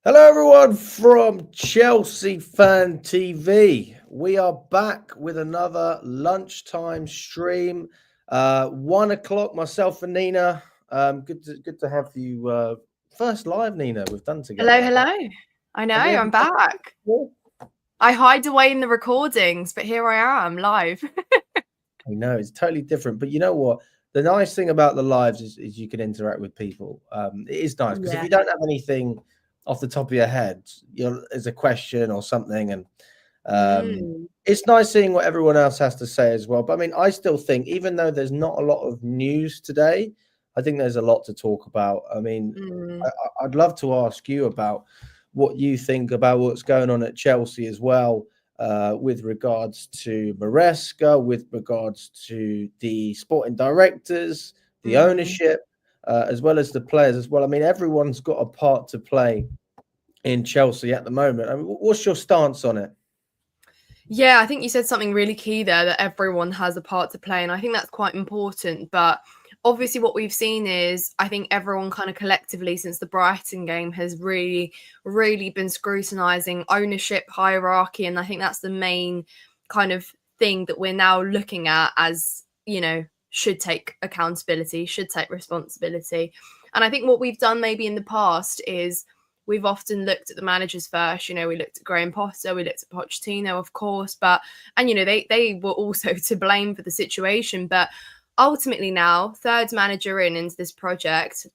Hello, everyone from Chelsea Fan TV. We are back with another lunchtime stream. 1 o'clock, myself and Nina. Good to have you. First live, Nina, we've done together. Hello. I know, Have we ever I'm done it back. before? I hide away in the recordings, but here I am, live. I know it's totally different, but you know what? The nice thing about the lives is you can interact with people. It is nice because if Yeah. you don't have anything off the top of your head, there's a question or something, and Mm, it's nice seeing what everyone else has to say as well. But I mean, I still think, even though there's not a lot of news today, I think there's a lot to talk about. I mean, mm, I'd love to ask you about what you think about what's going on at Chelsea as well, with regards to Maresca, with regards to the sporting directors, the mm. ownership, as well as the players as well. I mean, everyone's got a part to play in Chelsea at the moment. I mean, what's your stance on it? Yeah, I think you said something really key there that everyone has a part to play, and I think that's quite important. But obviously, what we've seen is I think everyone kind of collectively since the Brighton game has really been scrutinising ownership hierarchy, and I think that's the main kind of thing that we're now looking at as should take accountability, should take responsibility. And I think what we've done maybe in the past is we've often looked at the managers first. We looked at Graham Potter, we looked at Pochettino, of course, and they were also to blame for the situation. But ultimately, now third manager into this project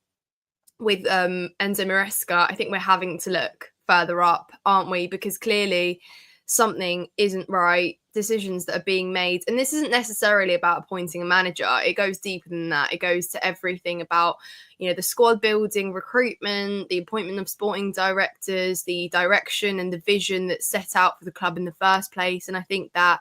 with Enzo Maresca, I think we're having to look further up, aren't we? Because clearly something isn't right. Decisions that are being made, and this isn't necessarily about appointing a manager. It goes deeper than that. It goes to everything about the squad building, recruitment, the appointment of sporting directors, the direction and the vision that's set out for the club in the first place. And I think that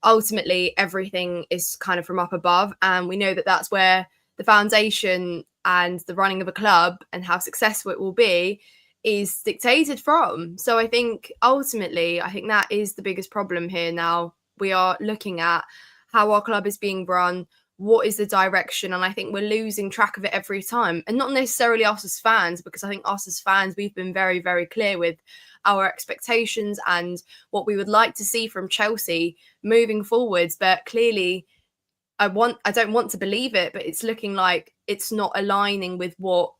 ultimately everything is kind of from up above, and we know that that's where the foundation and the running of a club and how successful it will be is dictated from. So I think ultimately, I think that is the biggest problem here now. We are looking at how our club is being run, what is the direction, and I think we're losing track of it every time. And not necessarily us as fans, because I think us as fans, we've been very, very clear with our expectations and what we would like to see from Chelsea moving forwards. But clearly, I don't want to believe it, but it's looking like it's not aligning with what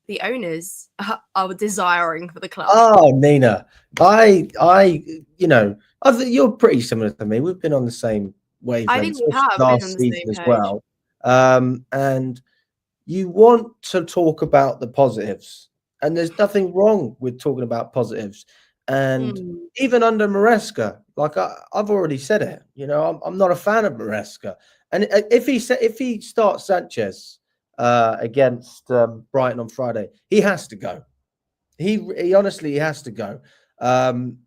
the owners are desiring for the club. Oh, Nina, I, I think you're pretty similar to me. We've been on the same I wavelength, think we especially have been on last the season same as page. well. And you want to talk about the positives, and there's nothing wrong with talking about positives. And Mm, even under Maresca, like I've already said it, I'm not a fan of Maresca. And if he starts Sanchez against Brighton on Friday, he has to go. He honestly he has to go. Um,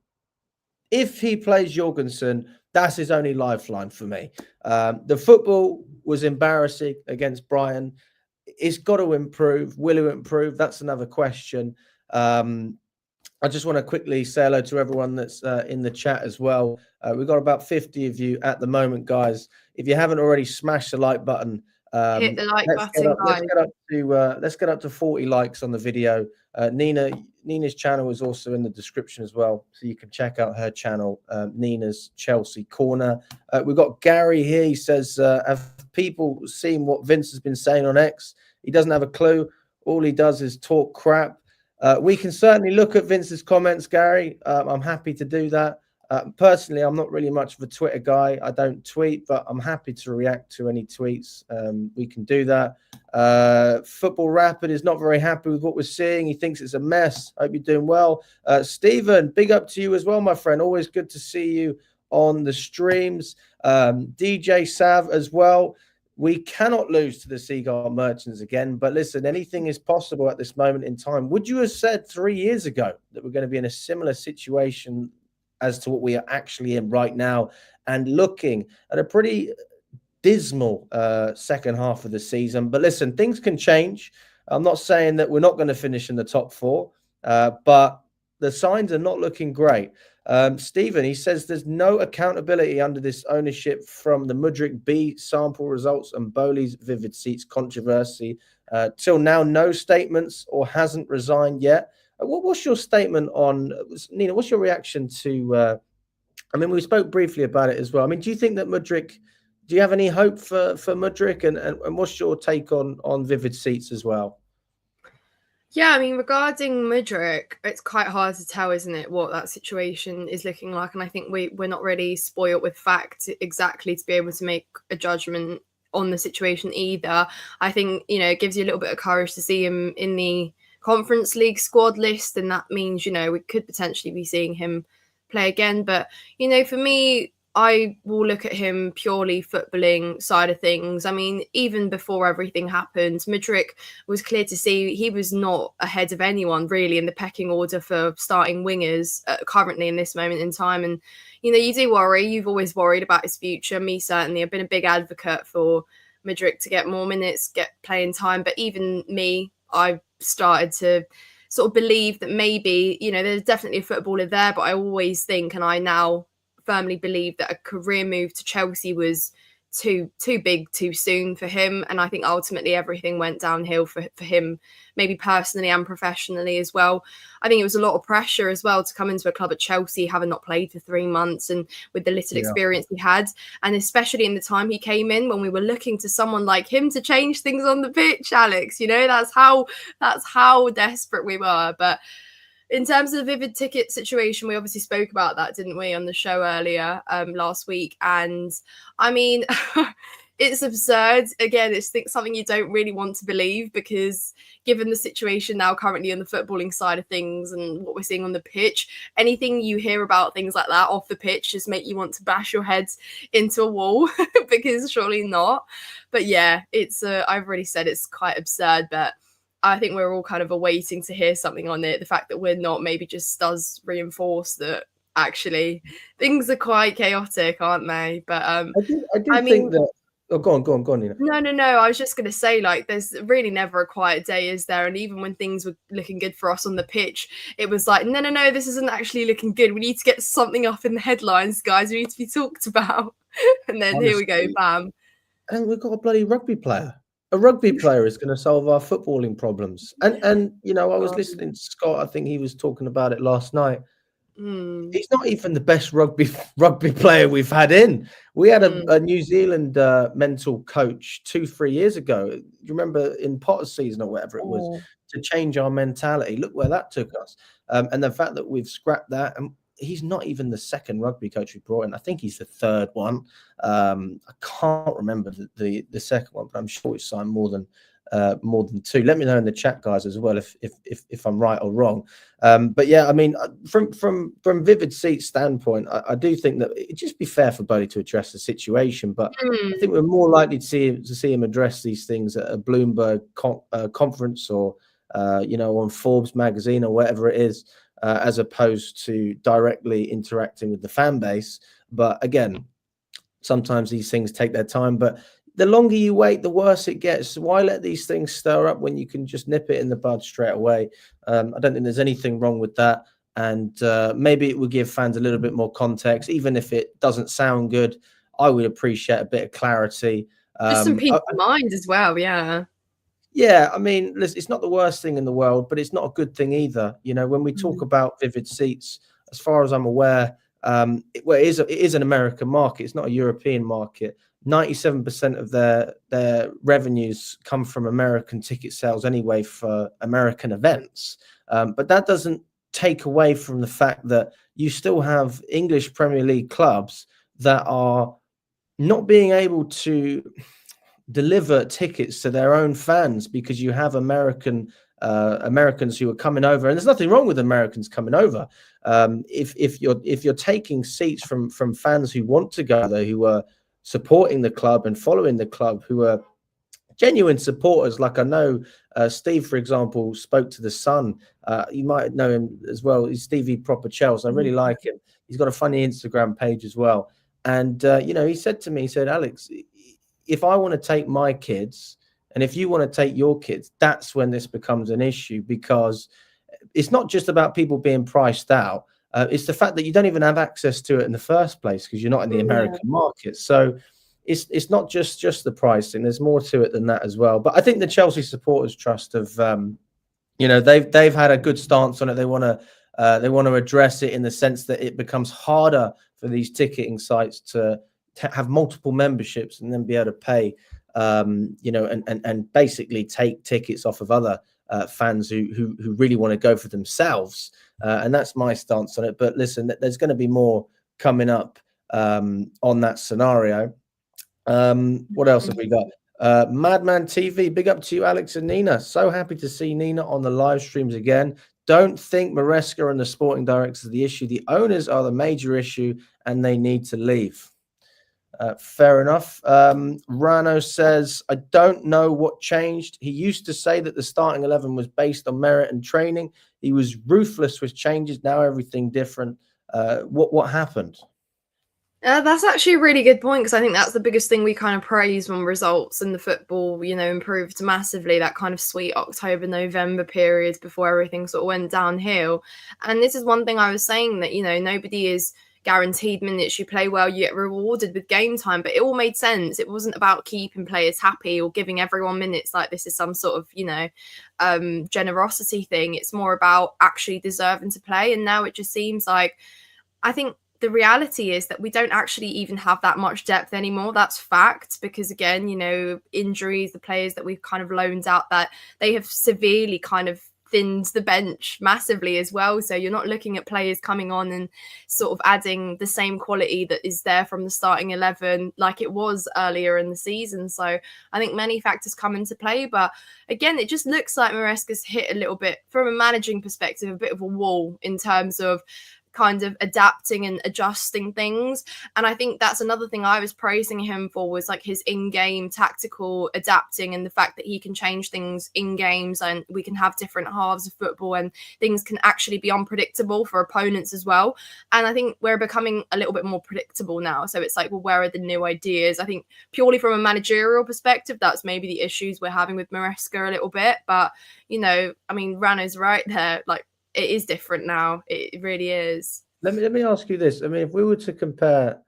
if he plays Jorgensen, that's his only lifeline for me. The football was embarrassing against Brighton. It's got to improve. Will it improve? That's another question. Um, I just want to quickly say hello to everyone that's in the chat as well. We've got about 50 of you at the moment, guys. If you haven't already, smash the like button. hit the like Let's get button, up. guys. Let's get up to 40 likes on the video. Nina's channel is also in the description as well, so you can check out her channel, Nina's Chelsea Corner. We've got Gary here. He says, "Have people seen what Vince has been saying on X? He doesn't have a clue. All he does is talk crap." We can certainly look at Vince's comments, Gary. I'm happy to do that. Personally, I'm not really much of a Twitter guy. I don't tweet, but I'm happy to react to any tweets. We can do that. Football Rapid is not very happy with what we're seeing. He thinks it's a mess. Hope you're doing well. Stephen, big up to you as well, my friend. Always good to see you on the streams. DJ Sav as well. We cannot lose to the Seagull Merchants again. But listen, anything is possible at this moment in time. Would you have said 3 years ago that we're going to be in a similar situation as to what we are actually in right now, and looking at a pretty dismal second half of the season? But listen, things can change. I'm not saying that we're not going to finish in the top four, but the signs are not looking great. Stephen, he says there's no accountability under this ownership from the Mudryk B sample results and Bowley's Vivid Seats controversy. Till now, no statements or hasn't resigned yet. What's your statement on Nina? What's your reaction to? I mean, we spoke briefly about it as well. I mean, do you think that Mudryk? Do you have any hope for Mudryk? And what's your take on Vivid Seats as well? Yeah, I mean, regarding Mudryk, it's quite hard to tell, isn't it, what that situation is looking like? And I think we're not really spoiled with facts exactly to be able to make a judgment on the situation either. I think, it gives you a little bit of courage to see him in the Conference League squad list, and that means, we could potentially be seeing him play again. But, for me, I will look at him purely footballing side of things. I mean, even before everything happened, Mudryk was clear to see he was not ahead of anyone really in the pecking order for starting wingers currently in this moment in time. And, you do worry. You've always worried about his future. Me, certainly. I've been a big advocate for Mudryk to get more minutes, get playing time. But even me, I've started to sort of believe that maybe, there's definitely a footballer there. But I always think, and I now firmly believe, that a career move to Chelsea was too big too soon for him, and I think ultimately everything went downhill for him, maybe personally and professionally as well. I think it was a lot of pressure as well to come into a club at Chelsea having not played for 3 months and with the little experience he had, and especially in the time he came in when we were looking to someone like him to change things on the pitch, Alex. That's how desperate we were. But in terms of the Vivid ticket situation, we obviously spoke about that, didn't we, on the show earlier last week? And I mean, it's absurd. Again, it's something you don't really want to believe, because given the situation now currently on the footballing side of things and what we're seeing on the pitch, anything you hear about things like that off the pitch just make you want to bash your head into a wall because surely not. But yeah, it's I've already said it's quite absurd, but I think we're all kind of awaiting to hear something on it. The fact that we're not maybe just does reinforce that actually things are quite chaotic, aren't they? But I think that. Oh, go on, Nina. No. I was just going to say, there's really never a quiet day, is there? And even when things were looking good for us on the pitch, it was like, no, this isn't actually looking good. We need to get something up in the headlines, guys. We need to be talked about. And then honestly, here we go, bam. And we've got a bloody rugby player. A rugby player is going to solve our footballing problems. And I was listening to Scott. I think he was talking about it last night. He's not even the best rugby player we've had in. We had a New Zealand mental coach 2-3 years ago. You remember in Potter's season or whatever it was, to change our mentality. Look where that took us. And the fact that we've scrapped that, and he's not even the second rugby coach we brought in. I think he's the third one. I can't remember the second one, but I'm sure he's signed more than 2. Let me know in the chat, guys, as well, if I'm right or wrong. But yeah, I mean, from Vivid Seats standpoint, I do think that it'd just be fair for Bodie to address the situation. But I think we're more likely to see him address these things at a Bloomberg conference or on Forbes magazine or whatever it is, as opposed to directly interacting with the fan base. But again, sometimes these things take their time. But the longer you wait, the worse it gets. Why let these things stir up when you can just nip it in the bud straight away? I don't think there's anything wrong with that. And maybe it would give fans a little bit more context. Even if it doesn't sound good, I would appreciate a bit of clarity. Just some peace of mind as well, yeah. Yeah, I mean, listen, it's not the worst thing in the world, but it's not a good thing either. When we talk about Vivid Seats, as far as I'm aware, it is an American market. It's not a European market. 97% of their revenues come from American ticket sales anyway for American events. But that doesn't take away from the fact that you still have English Premier League clubs that are not being able to deliver tickets to their own fans because you have Americans who are coming over, and there's nothing wrong with Americans coming over. If you're taking seats from fans who want to go there, who are supporting the club and following the club, who are genuine supporters. Like I know Steve, for example, spoke to the Sun. You might know him as well. He's Stevie Proper Chelsea. I really like him. He's got a funny Instagram page as well. And he said to me, he said, Alex, if I want to take my kids and if you want to take your kids, that's when this becomes an issue, because it's not just about people being priced out. It's the fact that you don't even have access to it in the first place because you're not in the American market. So it's not just the pricing. There's more to it than that as well. But I think the Chelsea Supporters Trust have, they've had a good stance on it. They want to address it in the sense that it becomes harder for these ticketing sites to have multiple memberships and then be able to pay, and basically take tickets off of other fans who really want to go for themselves. And that's my stance on it. But listen, there's going to be more coming up on that scenario. What else have we got? Madman TV, big up to you, Alex and Nina. So happy to see Nina on the live streams again. Don't think Maresca and the sporting directors are the issue. The owners are the major issue, and they need to leave. Fair enough. Rano says, I don't know what changed. He used to say that the starting 11 was based on merit and training. He was ruthless with changes. Now everything different. What happened? That's actually a really good point, because I think that's the biggest thing we kind of praise when results in the football, improved massively, that kind of sweet October, November period before everything sort of went downhill. And this is one thing I was saying, that, nobody is guaranteed minutes. You play well, you get rewarded with game time, but it all made sense. It wasn't about keeping players happy or giving everyone minutes like this is some sort of, generosity thing. It's more about actually deserving to play. And now it just seems like, I think, the reality is that we don't actually even have that much depth anymore. That's fact, because again, injuries, the players that we've kind of loaned out, that they have severely kind of thinned the bench massively as well. So you're not looking at players coming on and sort of adding the same quality that is there from the starting 11 like it was earlier in the season. So I think many factors come into play, but again, it just looks like Maresca's hit a little bit, from a managing perspective, a bit of a wall in terms of kind of adapting and adjusting things. And I think that's another thing I was praising him for, was like his in-game tactical adapting, and the fact that he can change things in games, and we can have different halves of football, and things can actually be unpredictable for opponents as well. And I think we're becoming a little bit more predictable now. So it's like, well, where are the new ideas? I think purely from a managerial perspective, that's maybe the issues we're having with Maresca a little bit. But, Rano's right there. Like, it is different now. It really is. Let me ask you this. I mean, if we were to compare,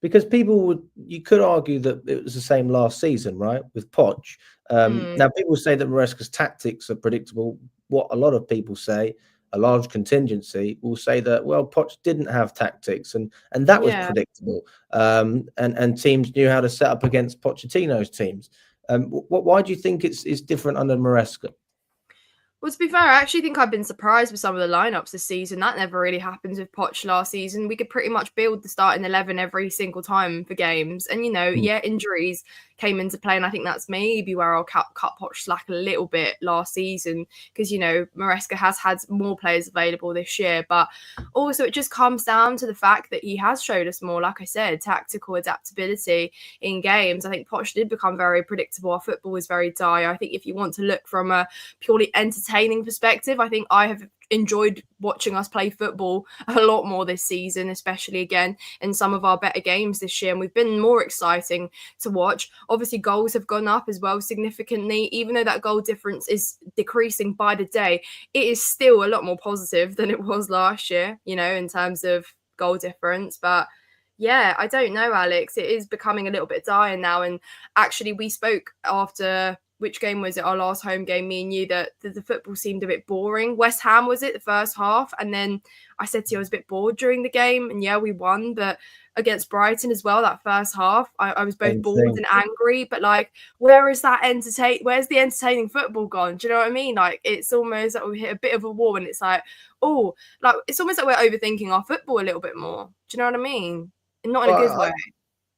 because you could argue that it was the same last season, right, with Poch. Now, people say that Maresca's tactics are predictable. What a lot of people say, a large contingency, will say that, well, Poch didn't have tactics, and that was predictable. And teams knew how to set up against Pochettino's teams. Why do you think it's different under Maresca? Well, to be fair, I actually think I've been surprised with some of the lineups this season. That never really happened with Poch last season. We could pretty much build the starting 11 every single time for games. And, injuries came into play. And I think that's maybe where I'll cut Poch slack a little bit last season, because, Maresca has had more players available this year. But also it just comes down to the fact that he has showed us more, like I said, tactical adaptability in games. I think Poch did become very predictable. Our football was very dire. I think if you want to look from a purely entertaining perspective, I think I have enjoyed watching us play football a lot more this season, especially again in some of our better games this year, and we've been more exciting to watch. Obviously, goals have gone up as well significantly. Even though that goal difference is decreasing by the day, it is still a lot more positive than it was last year, in terms of goal difference. But yeah, I don't know, Alex. It is becoming a little bit dire now. And actually, we spoke after, which game was it? Our last home game, me and you, that the football seemed a bit boring. West Ham, was it, the first half? And then I said to you I was a bit bored during the game. And yeah, we won. But against Brighton as well, that first half, I was both bored and angry. But like, where's the entertaining football gone? Do you know what I mean? Like, it's almost like we hit a bit of a wall, and it's like, it's almost like we're overthinking our football a little bit more. Do you know what I mean? Not in a good way.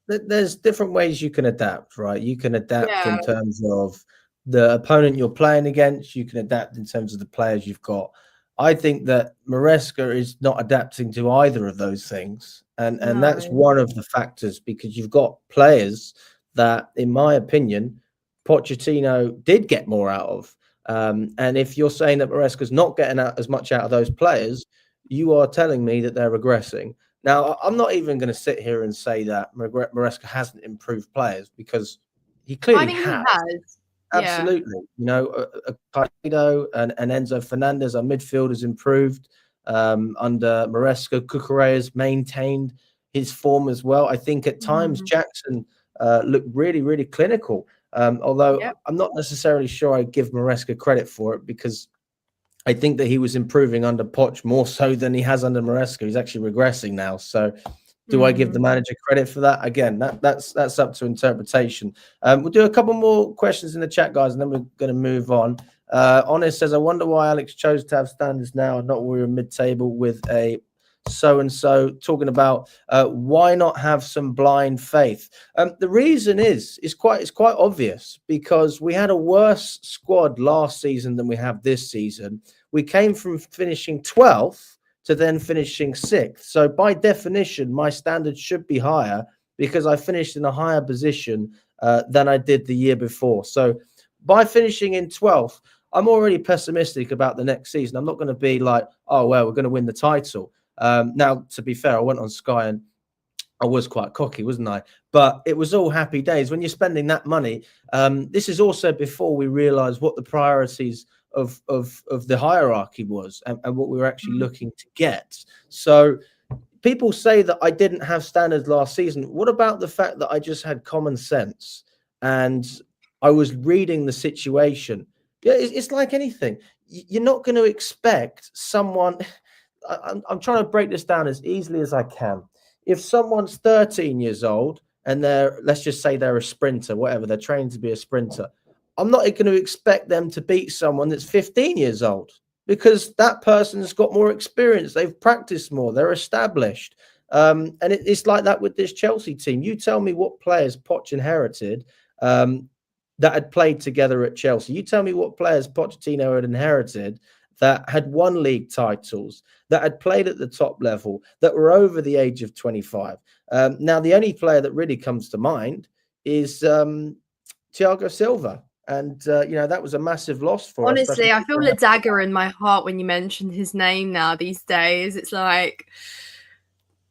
There's different ways you can adapt, right? You can adapt in terms of the opponent you're playing against. You can adapt in terms of the players you've got. I think that Maresca is not adapting to either of those things. And that's one of the factors, because you've got players that, in my opinion, Pochettino did get more out of. And if you're saying that Maresca's not getting as much out of those players, you are telling me that they're regressing. Now, I'm not even going to sit here and say that Maresca hasn't improved players, because he clearly has. He has. Absolutely. Caicedo and Enzo Fernandez, our midfielders, improved under Maresca. Cucurella's maintained his form as well. I think at times Jackson looked really, really clinical. Although Yep. I'm not necessarily sure I give Maresca credit for it, because I think that he was improving under Poch more so than he has under Maresca. He's actually regressing now. So do I give the manager credit for that? Again, that's up to interpretation. We'll do a couple more questions in the chat, guys, and then we're going to move on. Honest says, I wonder why Alex chose to have standards now and not when we were mid-table with a so-and-so, talking about why not have some blind faith. The reason is quite obvious, because we had a worse squad last season than we have this season. We came from finishing 12th to then finishing 6th. So by definition, my standards should be higher because I finished in a higher position than I did the year before. So by finishing in 12th, I'm already pessimistic about the next season. I'm not going to be like, oh, well, we're going to win the title. Now, to be fair, I went on Sky and I was quite cocky, wasn't I? But it was all happy days. When you're spending that money, this is also before we realised what the priorities of the hierarchy was, and what we were actually looking to get. So people say that I didn't have standards last season. What about the fact that I just had common sense and I was reading the situation? Yeah, it's like anything. You're not going to expect someone. I'm trying to break this down as easily as I can. If someone's 13 years old and let's just say they're a sprinter, whatever, they're trained to be a sprinter, I'm not going to expect them to beat someone that's 15 years old, because that person's got more experience. They've practiced more. They're established. And it's like that with this Chelsea team. You tell me what players Poch inherited that had played together at Chelsea. You tell me what players Pochettino had inherited that had won league titles, that had played at the top level, that were over the age of 25. Now, the only player that really comes to mind is Thiago Silva. And, that was a massive loss for us. Honestly, I feel a dagger in my heart when you mention his name now these days. It's like,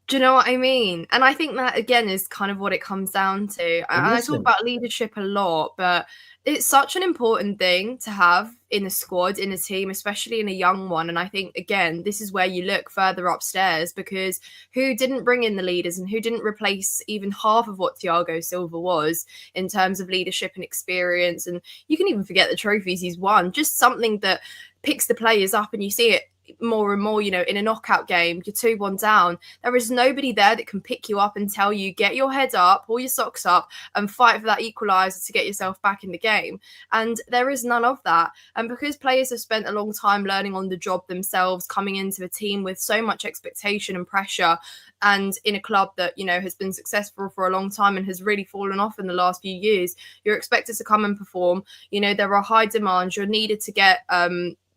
do you know what I mean? And I think that, again, is kind of what it comes down to. And I talk about leadership a lot, but it's such an important thing to have in a squad, in a team, especially in a young one. And I think, again, this is where you look further upstairs, because who didn't bring in the leaders and who didn't replace even half of what Thiago Silva was in terms of leadership and experience? And you can even forget the trophies he's won, just something that picks the players up, and you see it more and more, in a knockout game, you're 2-1 down. There is nobody there that can pick you up and tell you, get your head up, pull your socks up, and fight for that equaliser to get yourself back in the game. And there is none of that. And because players have spent a long time learning on the job themselves, coming into a team with so much expectation and pressure, and in a club that, has been successful for a long time and has really fallen off in the last few years, you're expected to come and perform. There are high demands. You're needed to get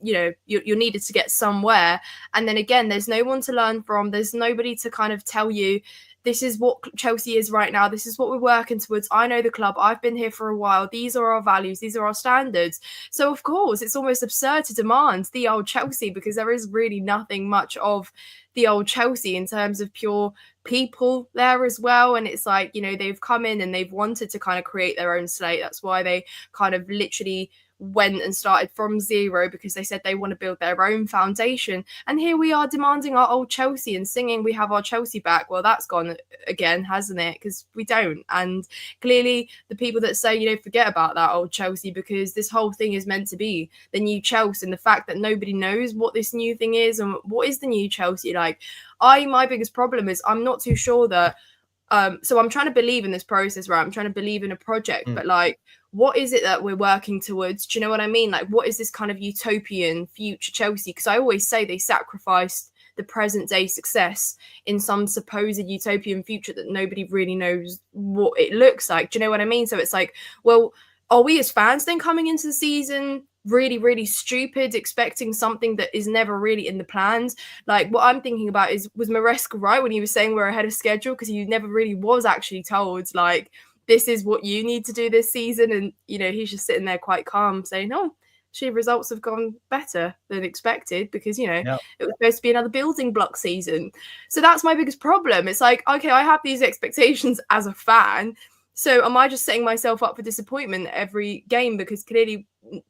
you're needed to get somewhere. And then again, there's no one to learn from. There's nobody to kind of tell you, this is what Chelsea is right now. This is what we're working towards. I know the club. I've been here for a while. These are our values. These are our standards. So, of course, it's almost absurd to demand the old Chelsea, because there is really nothing much of the old Chelsea in terms of pure people there as well. And it's like, they've come in and they've wanted to kind of create their own slate. That's why they kind of literally went and started from zero, because they said they want to build their own foundation. And here we are demanding our old Chelsea and singing we have our Chelsea back. Well, that's gone again, hasn't it? Because we don't. And clearly the people that say, forget about that old Chelsea, because this whole thing is meant to be the new Chelsea, and the fact that nobody knows what this new thing is and what is the new Chelsea. Like, my biggest problem is I'm not too sure that so I'm trying to believe in this process, right? I'm trying to believe in a project, but like, what is it that we're working towards? Do you know what I mean? Like, what is this kind of utopian future Chelsea? Because I always say they sacrificed the present day success in some supposed utopian future that nobody really knows what it looks like. Do you know what I mean? So it's like, well, are we as fans then coming into the season really, really stupid, expecting something that is never really in the plans? Like, what I'm thinking about is, was Maresca right when he was saying we're ahead of schedule? Because he never really was actually told, like, this is what you need to do this season. And, he's just sitting there quite calm saying, no, actually results have gone better than expected, because, it was supposed to be another building block season. So that's my biggest problem. It's like, okay, I have these expectations as a fan. So am I just setting myself up for disappointment every game? Because clearly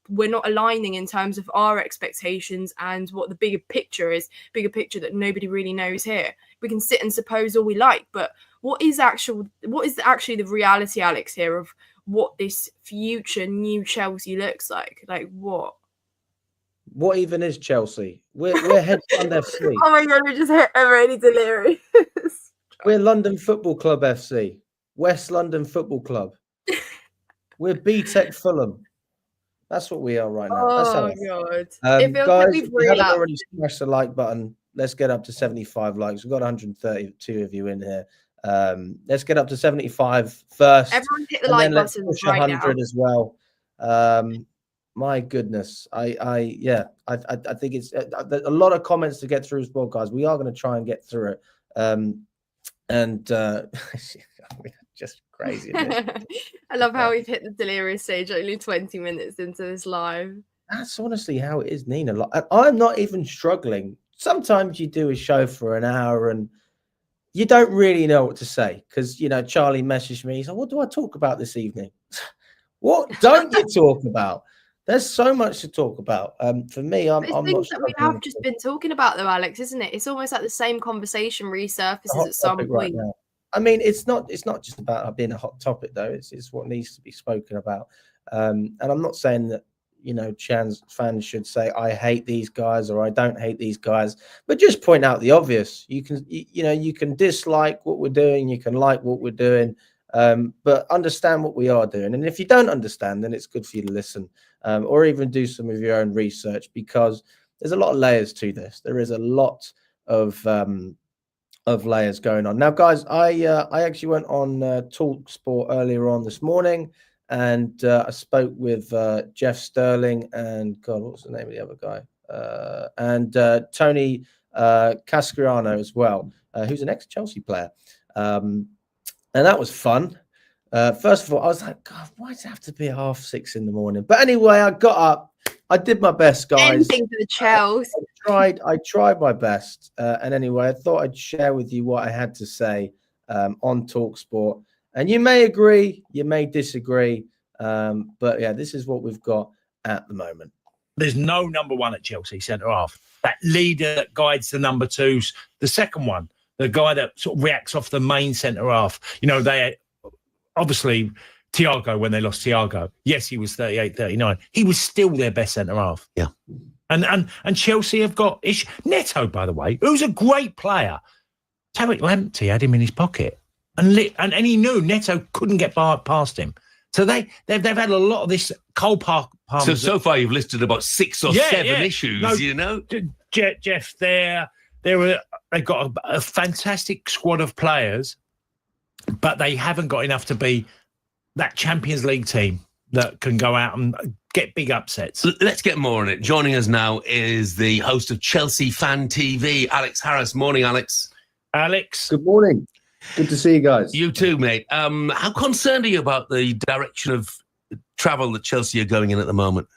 we're not aligning in terms of our expectations and what the bigger picture that nobody really knows here. We can sit and suppose all we like, but what is actually the reality, Alex, here of what this future new Chelsea looks like? Like what? What even is Chelsea? We're Hedge Fund FC. Oh my God, we just hit a really delirious. We're London Football Club FC. West London Football Club. We're B-Tech Fulham. That's what we are right now. That's how Oh God. It feels guys, like we've if you haven't relapsed. already smashed the like button, let's get up to 75 likes. We've got 132 of you in here. Let's get up to 75 first. Everyone hit the like button push right 100 now as well. My goodness. I think it's a lot of comments to get through as well, guys. We are going to try and get through it. Just crazy. I love how we've hit the delirious stage only 20 minutes into this live. That's honestly how it is, Nina. I'm not even struggling. Sometimes you do a show for an hour and you don't really know what to say because, Charlie messaged me. He said, what do I talk about this evening? What don't you talk about? There's so much to talk about. For me, I'm not that we have just been talking about, though, Alex, isn't it? It's almost like the same conversation resurfaces at some point. Right now. I mean, it's not just about being a hot topic, though. It's what needs to be spoken about. And I'm not saying that, fans should say, I hate these guys or I don't hate these guys, but just point out the obvious. You can dislike what we're doing. You can like what we're doing. But understand what we are doing. And if you don't understand, then it's good for you to listen or even do some of your own research because there's a lot of layers to this. There is a lot of layers going on. Now, guys, I actually went on Talk Sport earlier on this morning and I spoke with Jeff Sterling and God, what's the name of the other guy? And Tony Casciano as well, who's an ex-Chelsea player. And that was fun. First of all, I was like, God, why does it have to be 6:30 in the morning? But anyway, I got up. I did my best, guys. Anything for the Chelsea. I tried my best. And anyway, I thought I'd share with you what I had to say on TalkSport. And you may agree, you may disagree. But yeah, this is what we've got at the moment. There's no number one at Chelsea centre-half. That leader that guides the number twos. The second one, the guy that sort of reacts off the main centre-half. They obviously, Thiago, when they lost Thiago, yes, he was 38, 39. He was still their best centre-half. Yeah. And Chelsea have got Neto, by the way, who's a great player. Tariq Lamptey had him in his pocket. And he knew Neto couldn't get past him. So they've had a lot of this Cole Palmer. So far you've listed about 6 or 7 issues, Jeff, they've got a fantastic squad of players, but they haven't got enough to be that Champions League team that can go out and get big upsets. Let's get more on it. Joining us now is the host of Chelsea Fan TV, Alex Harris. Morning, Alex. Alex. Good morning. Good to see you guys. You too, mate. How concerned are you about the direction of travel that Chelsea are going in at the moment?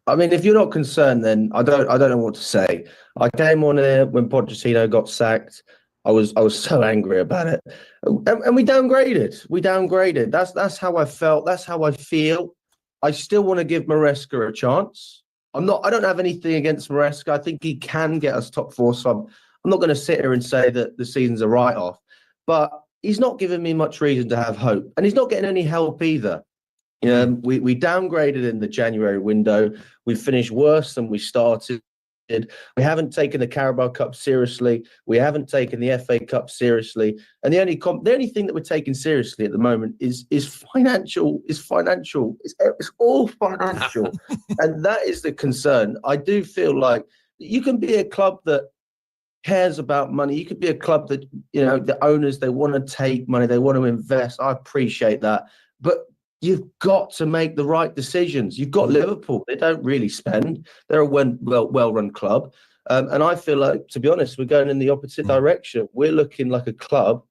I mean, if you're not concerned, then I don't know what to say. I came on here when Pochettino got sacked. I was so angry about it, and we downgraded. That's how I felt. That's how I feel. I still want to give Maresca a chance. I don't have anything against Maresca. I think he can get us top 4. So I'm not going to sit here and say that the season's a write-off, but he's not giving me much reason to have hope, and he's not getting any help either. We downgraded in the January window. We finished worse than we started. We haven't taken the Carabao Cup seriously. We haven't taken the FA Cup seriously. And the only thing that we're taking seriously at the moment is financial. It's all financial, and that is the concern. I do feel like you can be a club that cares about money. You could be a club that, the owners, they want to take money, they want to invest. I appreciate that. But you've got to make the right decisions. You've got Liverpool. They don't really spend. They're a well-run club. And I feel like, to be honest, we're going in the opposite direction. We're looking like a club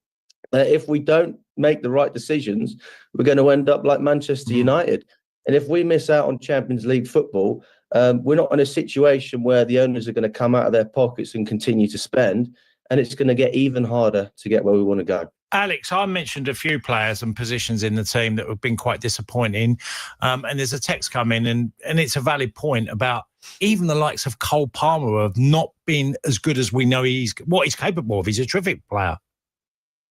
that if we don't make the right decisions, we're going to end up like Manchester United. And if we miss out on Champions League football, we're not in a situation where the owners are going to come out of their pockets and continue to spend, and it's going to get even harder to get where we want to go. Alex, I mentioned a few players and positions in the team that have been quite disappointing. And there's a text coming, and it's a valid point about even the likes of Cole Palmer have not been as good as we know what he's capable of. He's a terrific player.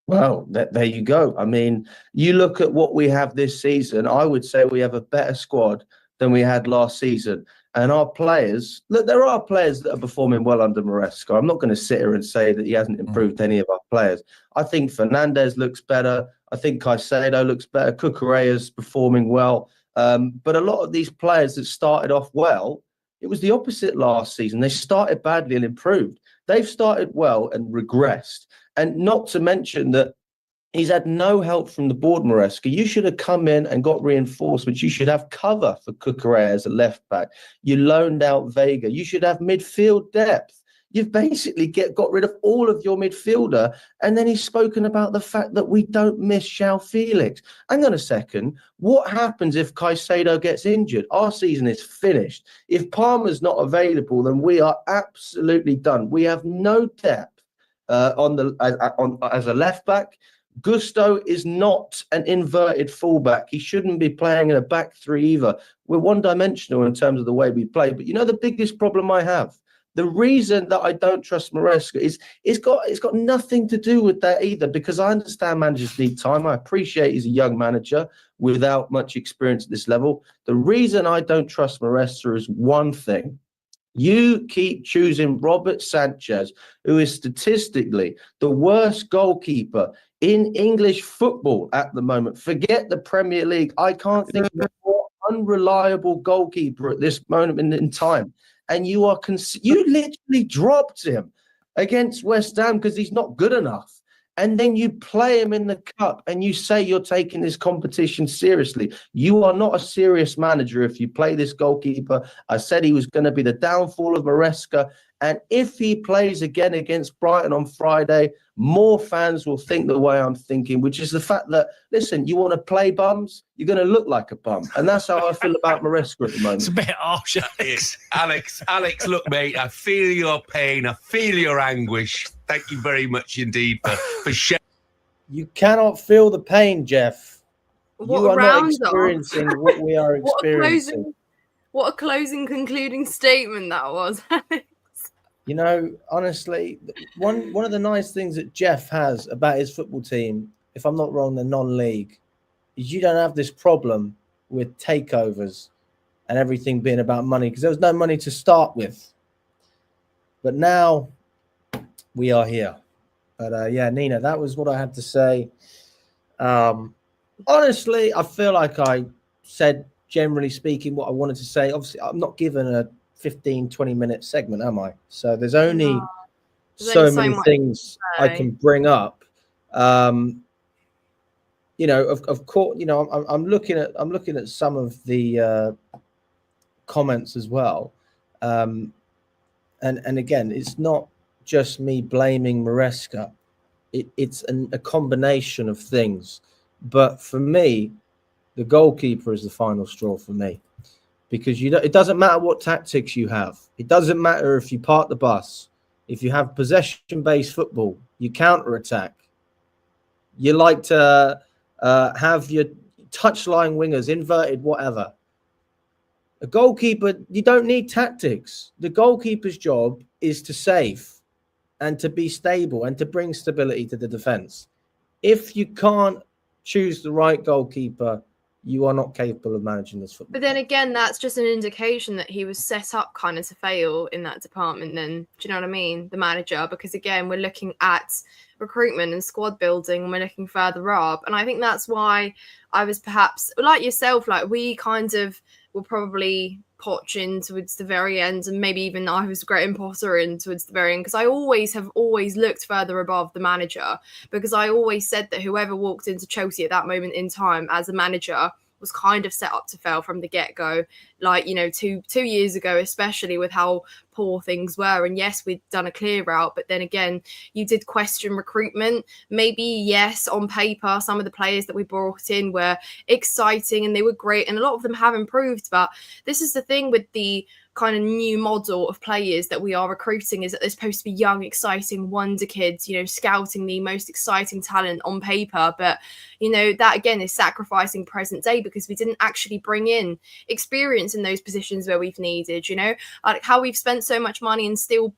Well, there you go. I mean, you look at what we have this season, I would say we have a better squad than we had last season. And our players, look, there are players that are performing well under Maresca. I'm not going to sit here and say that he hasn't improved any of our players. I think Fernandez looks better. I think Caicedo looks better. Cucurella's performing well. But a lot of these players that started off well, it was the opposite last season. They started badly and improved. They've started well and regressed. And not to mention that he's had no help from the board, Maresca. You should have come in and got reinforcements. You should have cover for Cucurella as a left back. You loaned out Vega. You should have midfield depth. You've basically got rid of all of your midfielder. And then he's spoken about the fact that we don't miss João Felix. Hang on a second. What happens if Caicedo gets injured? Our season is finished. If Palmer's not available, then we are absolutely done. We have no depth as a left back. Gusto is not an inverted fullback. He shouldn't be playing in a back three either. We're one-dimensional in terms of the way we play. But you know the biggest problem I have? The reason that I don't trust Maresca is it's got nothing to do with that either, because I understand managers need time. I appreciate he's a young manager without much experience at this level. The reason I don't trust Maresca is one thing. You keep choosing Robert Sanchez, who is statistically the worst goalkeeper in English football at the moment. Forget the Premier League. I can't think of a more unreliable goalkeeper at this moment in time. And you literally dropped him against West Ham because he's not good enough. And then you play him in the cup and you say you're taking this competition seriously. You are not a serious manager if you play this goalkeeper. I said he was going to be the downfall of Maresca. And if he plays again against Brighton on Friday, more fans will think the way I'm thinking, which is the fact that, listen, you want to play bums, you're going to look like a bum. And that's how I feel about Maresca at the moment. It's a bit harsh. Alex, look, mate, I feel your pain. I feel your anguish. Thank you very much indeed for sharing. You cannot feel the pain, Jeff. What you are not round experiencing what we are experiencing. What a closing concluding statement that was. You know, honestly, one of the nice things that Jeff has about his football team, if I'm not wrong, the non-league, is you don't have this problem with takeovers and everything being about money, because there was no money to start with. But now we are here. But yeah, Nina, that was what I had to say. Honestly, I feel like I said, generally speaking, what I wanted to say. Obviously, I'm not given a 15-20 minute segment, am I? So there's only so many things I can bring up. You know, of course, you know, I'm looking at some of the comments as well, and again, it's not just me blaming Maresca. It's a combination of things, but for me, the goalkeeper is the final straw for me. Because it doesn't matter what tactics you have. It doesn't matter if you park the bus. If you have possession-based football, you counter-attack. You like to have your touchline wingers, inverted, whatever. A goalkeeper, you don't need tactics. The goalkeeper's job is to save and to be stable and to bring stability to the defence. If you can't choose the right goalkeeper, you are not capable of managing this football. But then again, that's just an indication that he was set up kind of to fail in that department then. Do you know what I mean? The manager, because again, we're looking at recruitment and squad building and we're looking further up. And I think that's why I was perhaps, like yourself, like we kind of were probably poaching towards the very end, and maybe even I was Graham Potter in towards the very end, because I have always looked further above the manager, because I always said that whoever walked into Chelsea at that moment in time as a manager was kind of set up to fail from the get-go, like, you know, two years ago, especially with how poor things were. And yes, we'd done a clear out, but then again, you did question recruitment. Maybe, yes, on paper, some of the players that we brought in were exciting and they were great, and a lot of them have improved. But this is the thing with the kind of new model of players that we are recruiting is that they're supposed to be young, exciting wonder kids, you know, scouting the most exciting talent on paper. But, you know, that again is sacrificing present day because we didn't actually bring in experience in those positions where we've needed, you know, like how we've spent so much money and still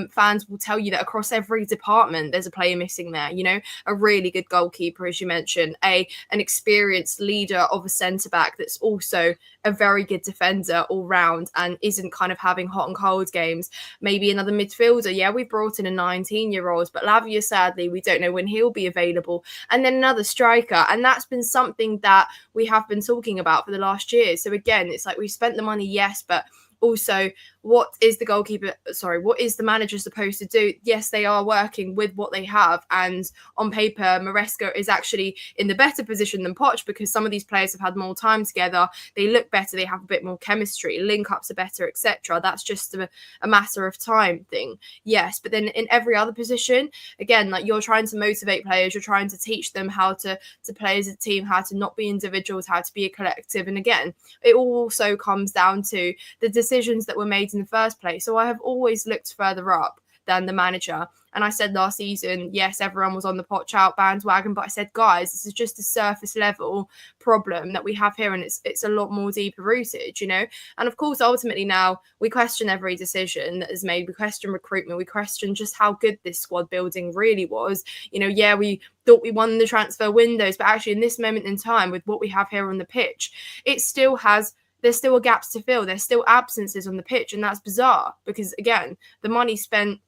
fans will tell you that across every department there's a player missing there, you know, a really good goalkeeper, as you mentioned, an experienced leader of a centre back that's also a very good defender all round and isn't kind of having hot and cold games. Maybe another midfielder. Yeah, we brought in a 19-year-old, but Lavia, sadly, we don't know when he'll be available. And then another striker. And that's been something that we have been talking about for the last year. So again, it's like we spent the money, yes, but also, what is the manager supposed to do? Yes, they are working with what they have. And on paper, Maresca is actually in the better position than Poch because some of these players have had more time together. They look better. They have a bit more chemistry. Link-ups are better, etc. That's just a matter of time thing. Yes, but then in every other position, again, like you're trying to motivate players. You're trying to teach them how to play as a team, how to not be individuals, how to be a collective. And again, it all also comes down to the decisions that were made in the first place. So I have always looked further up than the manager. And I said last season, yes, everyone was on the Poch out bandwagon, but I said, guys, this is just a surface level problem that we have here, and it's a lot more deeper rooted, you know. And of course, ultimately now we question every decision that is made. We question recruitment. We question just how good this squad building really was. You know, yeah, we thought we won the transfer windows, but actually in this moment in time with what we have here on the pitch, it still has. There's still gaps to fill. There's still absences on the pitch, and that's bizarre because again, the money spent,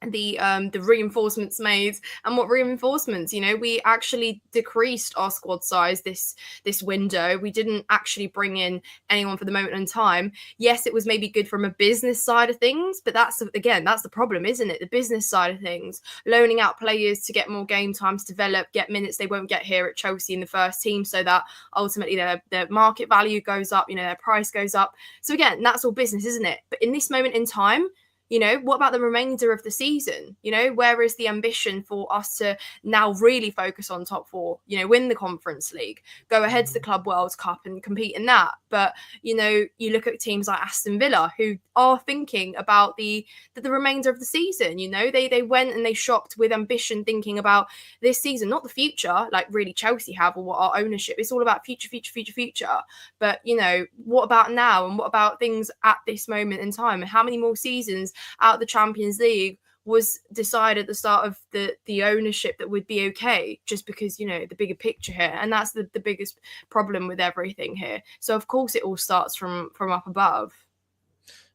the reinforcements made, and what reinforcements, you know, we actually decreased our squad size this window. We didn't actually bring in anyone for the moment in time. Yes, it was maybe good from a business side of things, but that's the problem, isn't it? The business side of things, loaning out players to get more game time, to develop, get minutes they won't get here at Chelsea in the first team, so that ultimately their market value goes up, you know, their price goes up. So again, that's all business, isn't it? But in this moment in time, you know, what about the remainder of the season? You know, where is the ambition for us to now really focus on top four, you know, win the Conference League, go ahead to the Club World Cup and compete in that? But, you know, you look at teams like Aston Villa who are thinking about the remainder of the season. You know, they went and they shopped with ambition, thinking about this season, not the future, like really Chelsea have or what our ownership. It's all about future. But, you know, what about now? And what about things at this moment in time? And how many more seasons out of the Champions League was decided at the start of the ownership that would be okay, just because, you know, the bigger picture here. And that's the biggest problem with everything here. So of course it all starts from up above.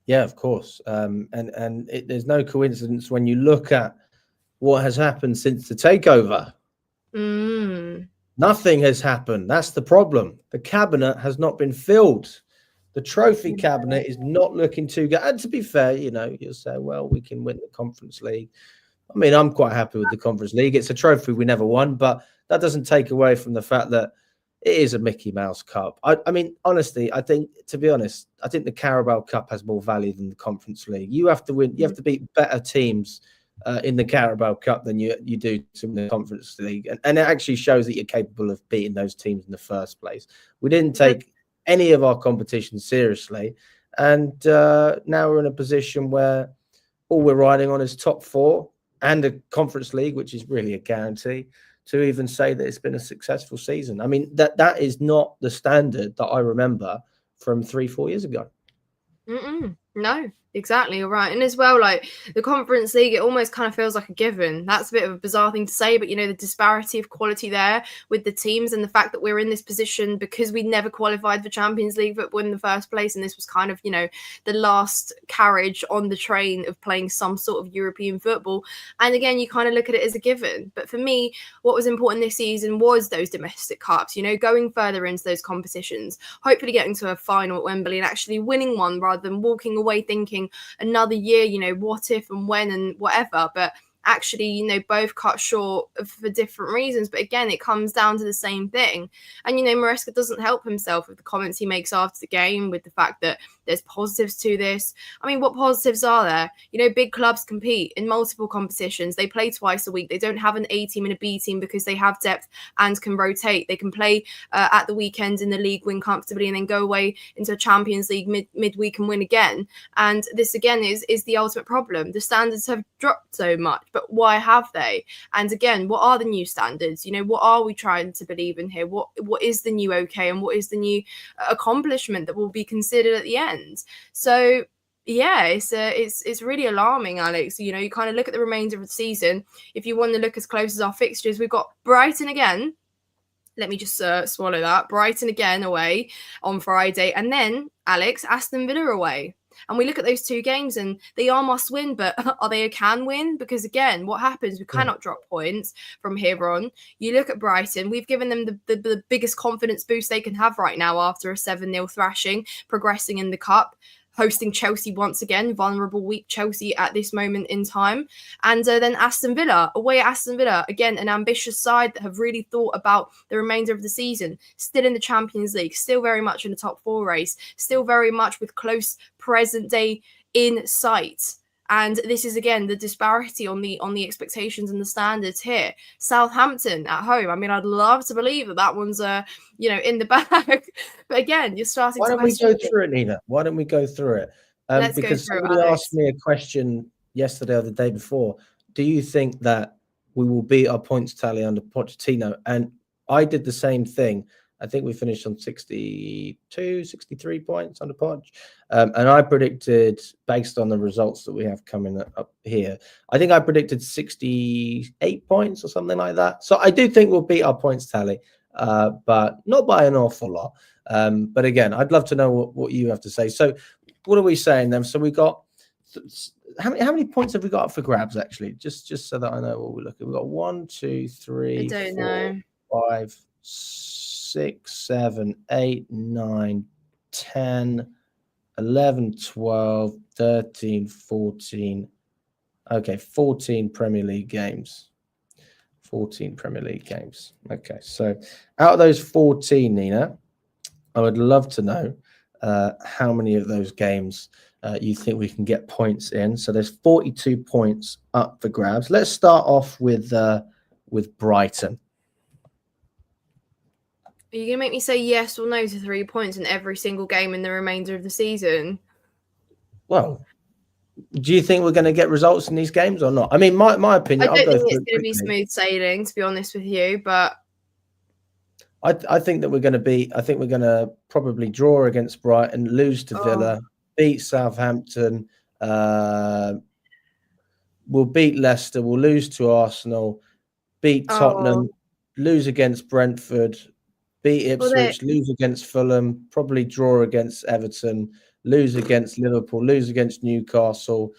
Yeah, of course. There's no coincidence when you look at what has happened since the takeover. Nothing has happened. That's the problem. The cabinet has not been filled. The trophy cabinet is not looking too good. And to be fair, you know, you'll say, well, we can win the Conference League. I mean, I'm quite happy with the Conference League. It's a trophy we never won, but that doesn't take away from the fact that it is a Mickey Mouse Cup. I mean, honestly, to be honest, I think the Carabao Cup has more value than the Conference League. You have to win. You have to beat better teams in the Carabao Cup than you do to win the Conference League. And it actually shows that you're capable of beating those teams in the first place. We didn't take any of our competition seriously, and now we're in a position where all we're riding on is top four and a Conference League, which is really a guarantee to even say that it's been a successful season. I mean, that is not the standard that I remember from 3-4 years ago. No, exactly. You're right. And as well, like the Conference League, it almost kind of feels like a given. That's a bit of a bizarre thing to say, but you know, the disparity of quality there with the teams and the fact that we're in this position because we never qualified for Champions League football in the first place. And this was kind of, you know, the last carriage on the train of playing some sort of European football. And again, you kind of look at it as a given. But for me, what was important this season was those domestic cups, you know, going further into those competitions, hopefully getting to a final at Wembley and actually winning one rather than walking away thinking another year, you know, what if and when and whatever. But actually, you know, both cut short for different reasons. But again, it comes down to the same thing. And, you know, Maresca doesn't help himself with the comments he makes after the game, with the fact that there's positives to this. I mean, what positives are there? You know, big clubs compete in multiple competitions. They play twice a week. They don't have an A team and a B team because they have depth and can rotate. They can play at the weekend in the league, win comfortably, and then go away into a Champions League midweek and win again. And this again is the ultimate problem. The standards have dropped so much, but why have they? And again, what are the new standards? You know, what are we trying to believe in here? What is the new okay, and what is the new accomplishment that will be considered at the end? So yeah, it's really alarming, Alex. You know, you kind of look at the remainder of the season. If you want to look as close as our fixtures, we've got Brighton again. Let me just swallow that. Brighton again away on Friday. And then, Alex, Aston Villa away. And we look at those two games and they are must win, but are they a can win? Because again, what happens? We cannot drop points from here on. You look at Brighton, we've given them the biggest confidence boost they can have right now after a 7-0 thrashing, progressing in the cup, hosting Chelsea once again, vulnerable weak Chelsea at this moment in time. And then Aston Villa, away at Aston Villa, again, an ambitious side that have really thought about the remainder of the season, still in the Champions League, still very much in the top 4 race, still very much with close present day in sight. And this is, again, the disparity on the expectations and the standards here. Southampton at home. I mean, I'd love to believe that one's, in the bag. But again, you're starting Why to don't we question go through it, Nina? Why don't we go through it? Let's because go through it, somebody Alex. asked me a question yesterday or the day before. Do you think that we will beat our points tally under Pochettino? And I did the same thing. I think we finished on 62, 63 points under Poch. And I predicted, based on the results that we have coming up here, I think I predicted 68 points or something like that. So I do think we'll beat our points tally, but not by an awful lot. But again, I'd love to know what you have to say. So what are we saying then? So we got, how many points have we got up for grabs, actually? Just so that I know what we're looking. We've got 1, 2, 3, 4, 5, 6, 7, 8, 9, 10, 11, 12, 13, 14. Okay, 14 Premier League games. 14 Premier League games. Okay, so out of those 14, Nina, I would love to know how many of those games you think we can get points in. So there's 42 points up for grabs. Let's start off with Brighton. Are you going to make me say yes or no to 3 points in every single game in the remainder of the season? Well, do you think we're going to get results in these games or not? I mean, my opinion, I don't think it's going to be smooth sailing, to be honest with you, but I think that we're going to probably draw against Brighton, lose to Villa, beat Southampton, we'll beat Leicester, we'll lose to Arsenal, beat Tottenham, lose against Brentford, beat Ipswich, lose against Fulham, probably draw against Everton, lose against Liverpool, lose against Newcastle.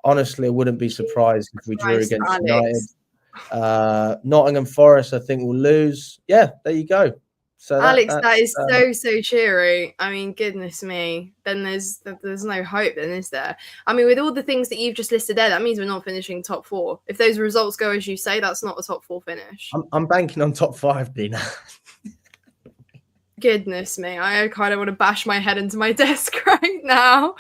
Honestly, I wouldn't be surprised if we drew against United. Nottingham Forest, I think, will lose. Yeah, there you go. So Alex, that is so cheery. I mean, goodness me. Then there's no hope, then, is there? I mean, with all the things that you've just listed there, that means we're not finishing top 4. If those results go as you say, that's not a top 4 finish. I'm banking on top 5, Dina. Goodness me, I kind of want to bash my head into my desk right now.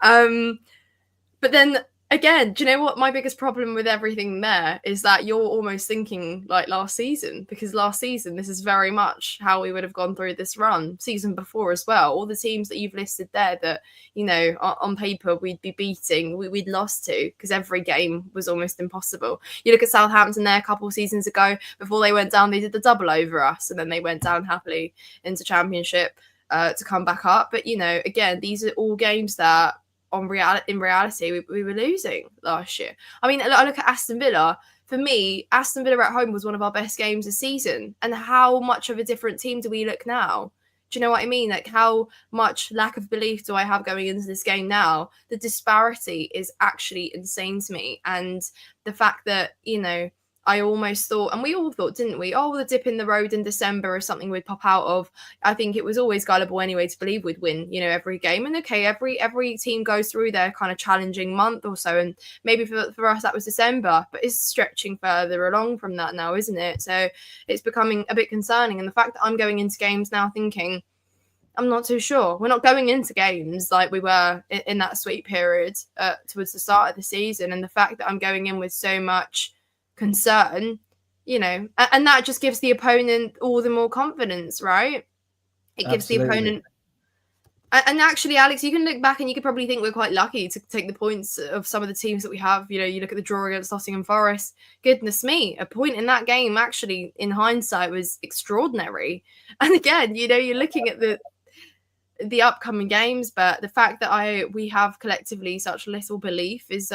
But then again, do you know what my biggest problem with everything there is? That you're almost thinking like last season, because last season, this is very much how we would have gone through this run. Season before as well, all the teams that you've listed there that, you know, on paper we'd be beating, we'd lost to, because every game was almost impossible. You look at Southampton there a couple of seasons ago, before they went down, they did the double over us, and then they went down happily into Championship to come back up. But, you know, again, these are all games that in reality, we were losing last year. I mean, I look at Aston Villa. For me, Aston Villa at home was one of our best games this season. And how much of a different team do we look now? Do you know what I mean? Like, how much lack of belief do I have going into this game now? The disparity is actually insane to me. And the fact that, you know, I almost thought, and we all thought, didn't we? Oh, the dip in the road in December or something we'd pop out of. I think it was always gullible anyway to believe we'd win, every game. And okay, every team goes through their kind of challenging month or so. And maybe for us, that was December, but it's stretching further along from that now, isn't it? So it's becoming a bit concerning. And the fact that I'm going into games now thinking, I'm not too sure. We're not going into games like we were in that sweet period towards the start of the season. And the fact that I'm going in with so much concern, and that just gives the opponent all the more confidence, right? It gives the opponent. And actually, Alex, you can look back and you could probably think we're quite lucky to take the points of some of the teams that we have. You look at the draw against Nottingham Forest. Goodness me, a point in that game actually, in hindsight, was extraordinary. And again, you're looking at the upcoming games, but the fact that we have collectively such little belief is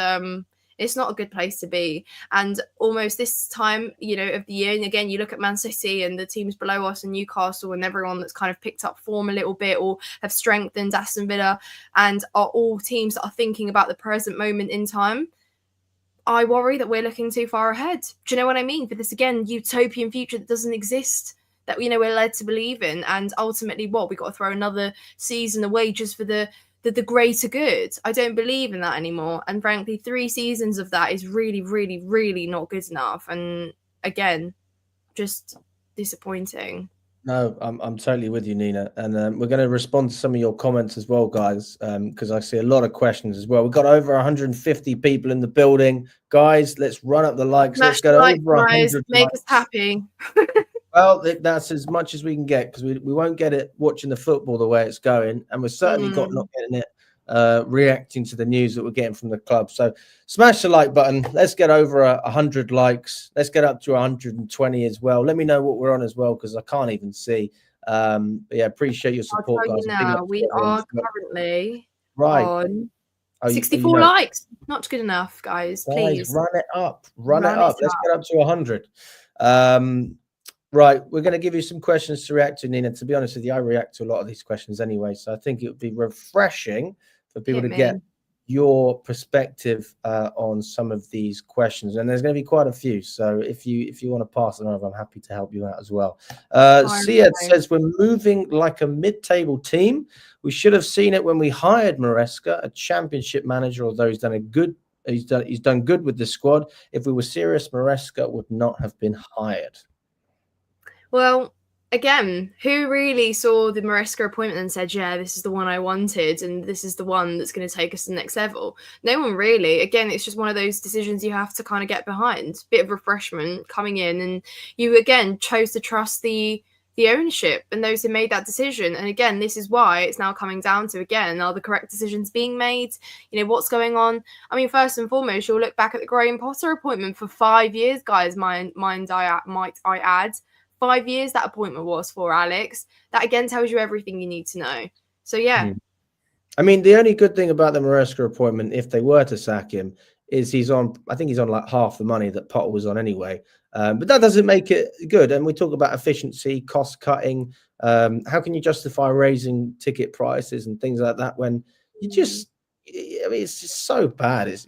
it's not a good place to be. And almost this time of the year, and again you look at Man City and the teams below us and Newcastle and everyone that's kind of picked up form a little bit or have strengthened, Aston Villa, and are all teams that are thinking about the present moment in time. I worry that we're looking too far ahead. Do you know what I mean? For this, again, utopian future that doesn't exist, that we're led to believe in, and ultimately we got to throw another season away just for the greater good. I don't believe in that anymore, and frankly 3 seasons of that is really, really, really not good enough. And again, just disappointing. No, I'm totally with you, Nina, and we're going to respond to some of your comments as well, guys, because I see a lot of questions as well. We've got over 150 people in the building, guys. Let's run up the likes. Let's go over 100. Make us happy. Well, that's as much as we can get, because we won't get it watching the football the way it's going, and we're certainly not getting it reacting to the news that we're getting from the club. So smash the like button. Let's get over 100 likes. Let's get up to 120 as well. Let me know what we're on as well, because I can't even see. But yeah, appreciate your support, guys. Now we are currently on 64 likes. Not good enough, guys. Please run it up. Run it up. Let's get up to 100. Right, we're going to give you some questions to react to, Nina. To be honest with you, I react to a lot of these questions anyway, so I think it would be refreshing for people to get your perspective on some of these questions. And there's going to be quite a few, so if you want to pass them over, I'm happy to help you out as well. Siad says, we're moving like a mid-table team. We should have seen it when we hired Maresca, a championship manager, although he's done good with the squad. If we were serious, Maresca would not have been hired. Well, again, who really saw the Maresca appointment and said, yeah, this is the one I wanted and this is the one that's going to take us to the next level? No one really. Again, it's just one of those decisions you have to kind of get behind. Bit of refreshment coming in, and you again chose to trust the ownership and those who made that decision. And again, this is why it's now coming down to, again, are the correct decisions being made? What's going on? I mean, first and foremost, you'll look back at the Graham Potter appointment for 5 years, guys, might I add. 5 years that appointment was for, Alex. That again tells you everything you need to know. So yeah. I mean, the only good thing about the Maresca appointment, if they were to sack him, is I think he's on like half the money that Potter was on anyway. But that doesn't make it good. And we talk about efficiency, cost cutting. How can you justify raising ticket prices and things like that when you just, it's just so bad. It's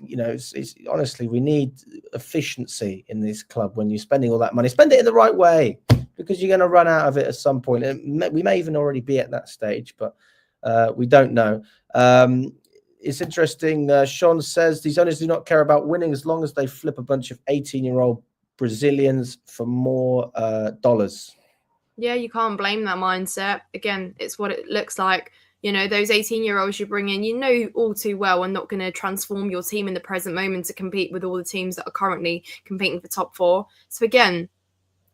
honestly, we need efficiency in this club. When you're spending all that money, spend it in the right way, because you're going to run out of it at some point. And we may even already be at that stage, but we don't know. It's interesting. Sean says these owners do not care about winning as long as they flip a bunch of 18-year-old Brazilians for more dollars. Yeah, you can't blame that mindset. Again, it's what it looks like. Those 18-year-olds you bring in, all too well are not going to transform your team in the present moment to compete with all the teams that are currently competing for top 4. So again,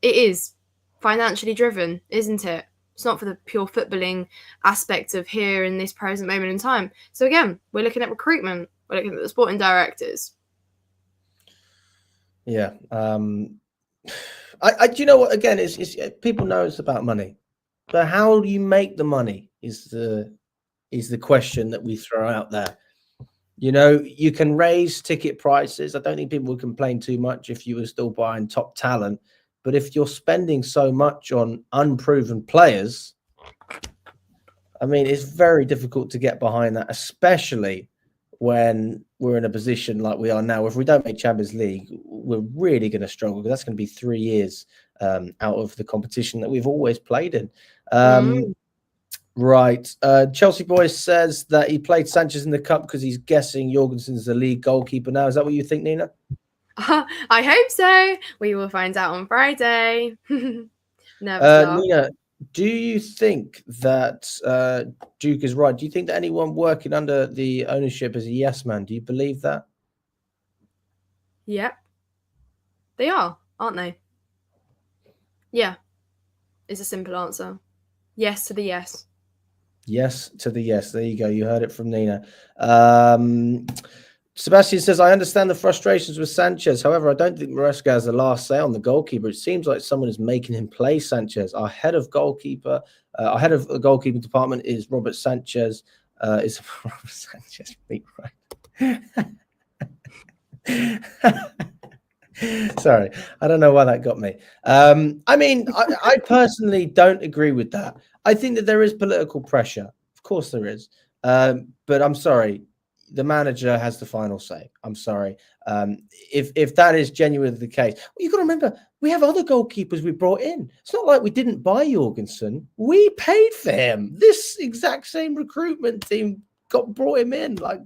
it is financially driven, isn't it? It's not for the pure footballing aspect of here in this present moment in time. So again, we're looking at recruitment. We're looking at the sporting directors. Yeah. I do you know what? Again, it's people know it's about money, but how do you make the money is the question that we throw out there. You can raise ticket prices. I don't think people would complain too much if you were still buying top talent. But if you're spending so much on unproven players, I mean, it's very difficult to get behind that, especially when we're in a position like we are now. If we don't make Champions League, we're really going to struggle, because that's going to be 3 years out of the competition that we've always played in. Right. Chelsea Boy says that he played Sanchez in the cup because he's guessing Jorgensen's the league goalkeeper now. Is that what you think, Nina? I hope so. We will find out on Friday. Nervous laugh. Nina, do you think that Duke is right? Do you think that anyone working under the ownership is a yes man? Do you believe that? Yep. They are, aren't they? Yeah. Is a simple answer. Yes to the yes. Yes to the yes. There you go. You heard it from Nina. Sebastian says, I understand the frustrations with Sanchez. However, I don't think Maresca has the last say on the goalkeeper. It seems like someone is making him play Sanchez. Our head of the goalkeeping department is Robert Sanchez. Is Robert Sanchez right? Sorry, I don't know why that got me. I mean, I personally don't agree with that. I think that there is political pressure. Of course there is. But I'm sorry. The manager has the final say. I'm sorry. If that is genuinely the case, well, you've got to remember, we have other goalkeepers we brought in. It's not like we didn't buy Jorgensen. We paid for him. This exact same recruitment team brought him in. Like,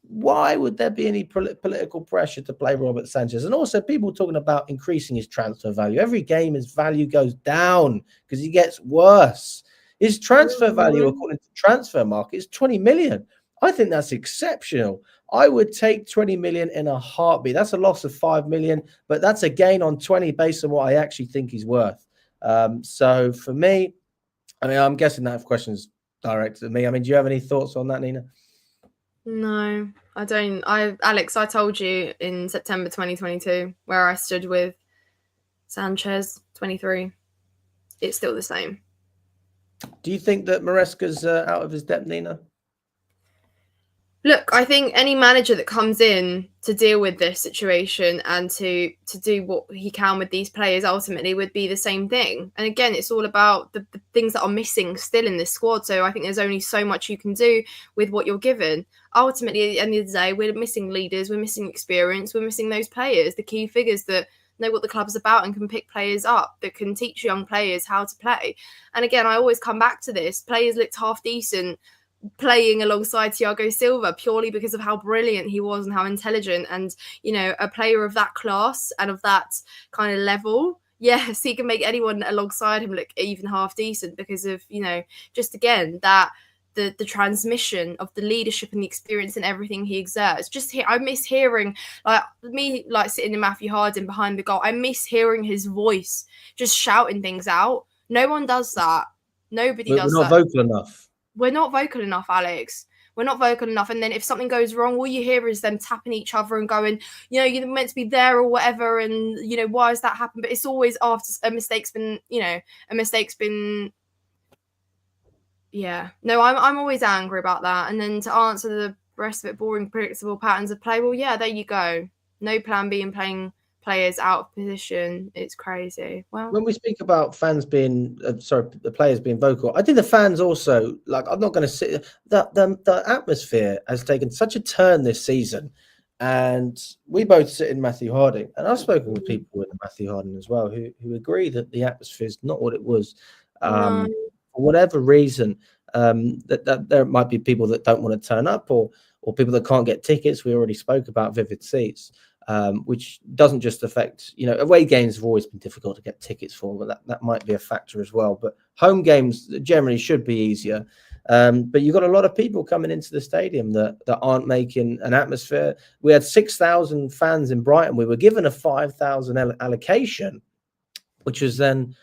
why would there be any political pressure to play Robert Sanchez? And also, people talking about increasing his transfer value. Every game, his value goes down because he gets worse. His transfer value, according to Transfer Market, is 20 million. I think that's exceptional. I would take 20 million in a heartbeat. That's a loss of 5 million, but that's a gain on 20 based on what I actually think he's worth. So for me, I mean, I'm guessing that question's directed at me. I mean, do you have any thoughts on that, Nina? No, I don't. Alex, I told you in September 2022 where I stood with Sanchez, 23. It's still the same. Do you think that Maresca's out of his depth, Nina? Look, I think any manager that comes in to deal with this situation and to do what he can with these players ultimately would be the same thing. And again, it's all about the things that are missing still in this squad. So I think there's only so much you can do with what you're given. Ultimately, at the end of the day, we're missing leaders, we're missing experience, we're missing those players, the key figures that know what the club's about and can pick players up, that can teach young players how to play. And again, I always come back to this. Players looked half decent playing alongside Thiago Silva purely because of how brilliant he was and how intelligent, and you know, a player of that class and of that kind of level, yes, he can make anyone alongside him look even half decent because of, you know, just again that the transmission of the leadership and the experience and everything he exerts. I miss hearing like sitting in Matthew Harding behind the goal. I miss hearing his voice just shouting things out. No one does that. Nobody does that. We're not vocal enough. We're not vocal enough, Alex. We're not vocal enough. And then if something goes wrong, all you hear is them tapping each other and going, you know, you're meant to be there or whatever. And, you know, why has that happened? But it's always after a mistake's been, yeah. No, I'm always angry about that. And then to answer the rest of it, boring, predictable patterns of play. Well, yeah, there you go. No plan B and playing players out of position. It's crazy. Well, when we speak about fans being the players being vocal, I think the fans also, like, I'm not going to sit the atmosphere has taken such a turn this season, and we both sit in Matthew Harding, and I've spoken with people in Matthew Harding as well who agree that the atmosphere is not what it was. For whatever reason, that there might be people that don't want to turn up, or people that can't get tickets. We already spoke about Vivid Seats. Which doesn't just affect, you know, away games have always been difficult to get tickets for, but that might be a factor as well. But home games generally should be easier. But you've got a lot of people coming into the stadium that aren't making an atmosphere. We had 6,000 fans in Brighton. We were given a 5,000 allocation, which was then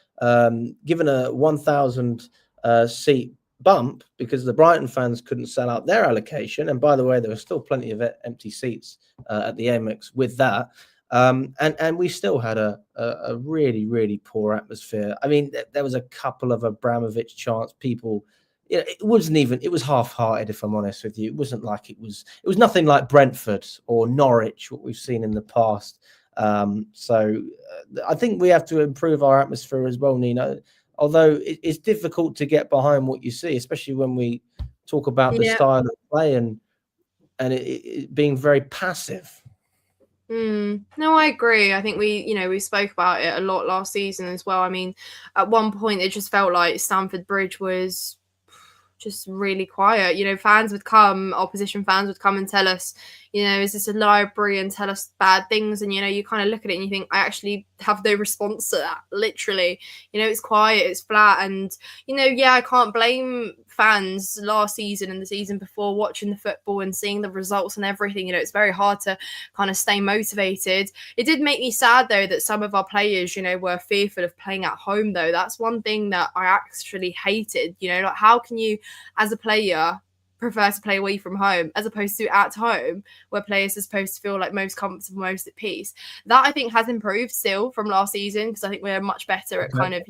given a 1,000 seat bump because the Brighton fans couldn't sell out their allocation. And by the way, there were still plenty of empty seats at the Amex with that. And we still had a really, really poor atmosphere. I mean, there was a couple of Abramovich chants. People, it was half-hearted, if I'm honest with you. It wasn't like it was nothing like Brentford or Norwich, what we've seen in the past. So I think we have to improve our atmosphere as well, Nina. Although it's difficult to get behind what you see, especially when we talk about the style of play and it being very passive. No, I agree. I think we spoke about it a lot last season as well. I mean, at one point it just felt like Stamford Bridge was just really quiet. Opposition fans would come and tell us, is this a library, and tell us bad things. And, you kind of look at it and you think, I actually have no response to that. Literally, it's quiet, it's flat. And, I can't blame fans last season and the season before watching the football and seeing the results and everything. It's very hard to kind of stay motivated. It did make me sad, though, that some of our players, were fearful of playing at home, though. That's one thing that I actually hated. Like, how can you, as a player, prefer to play away from home as opposed to at home, where players are supposed to feel like most comfortable, most at peace? That I think has improved still from last season, because I think we're much better at kind of,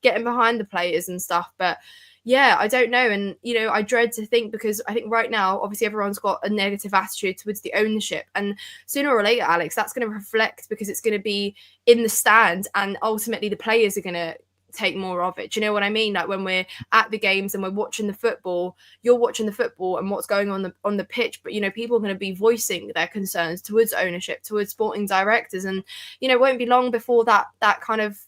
getting behind the players and stuff. But yeah, I don't know. And, I dread to think, because I think right now, obviously everyone's got a negative attitude towards the ownership. And sooner or later, Alex, that's going to reflect, because it's going to be in the stand, and ultimately the players are going to take more of it. Do you know what I mean? Like, when we're at the games and we're watching the football, you're watching the football and what's going on the pitch, but people are going to be voicing their concerns towards ownership, towards sporting directors, and it won't be long before that kind of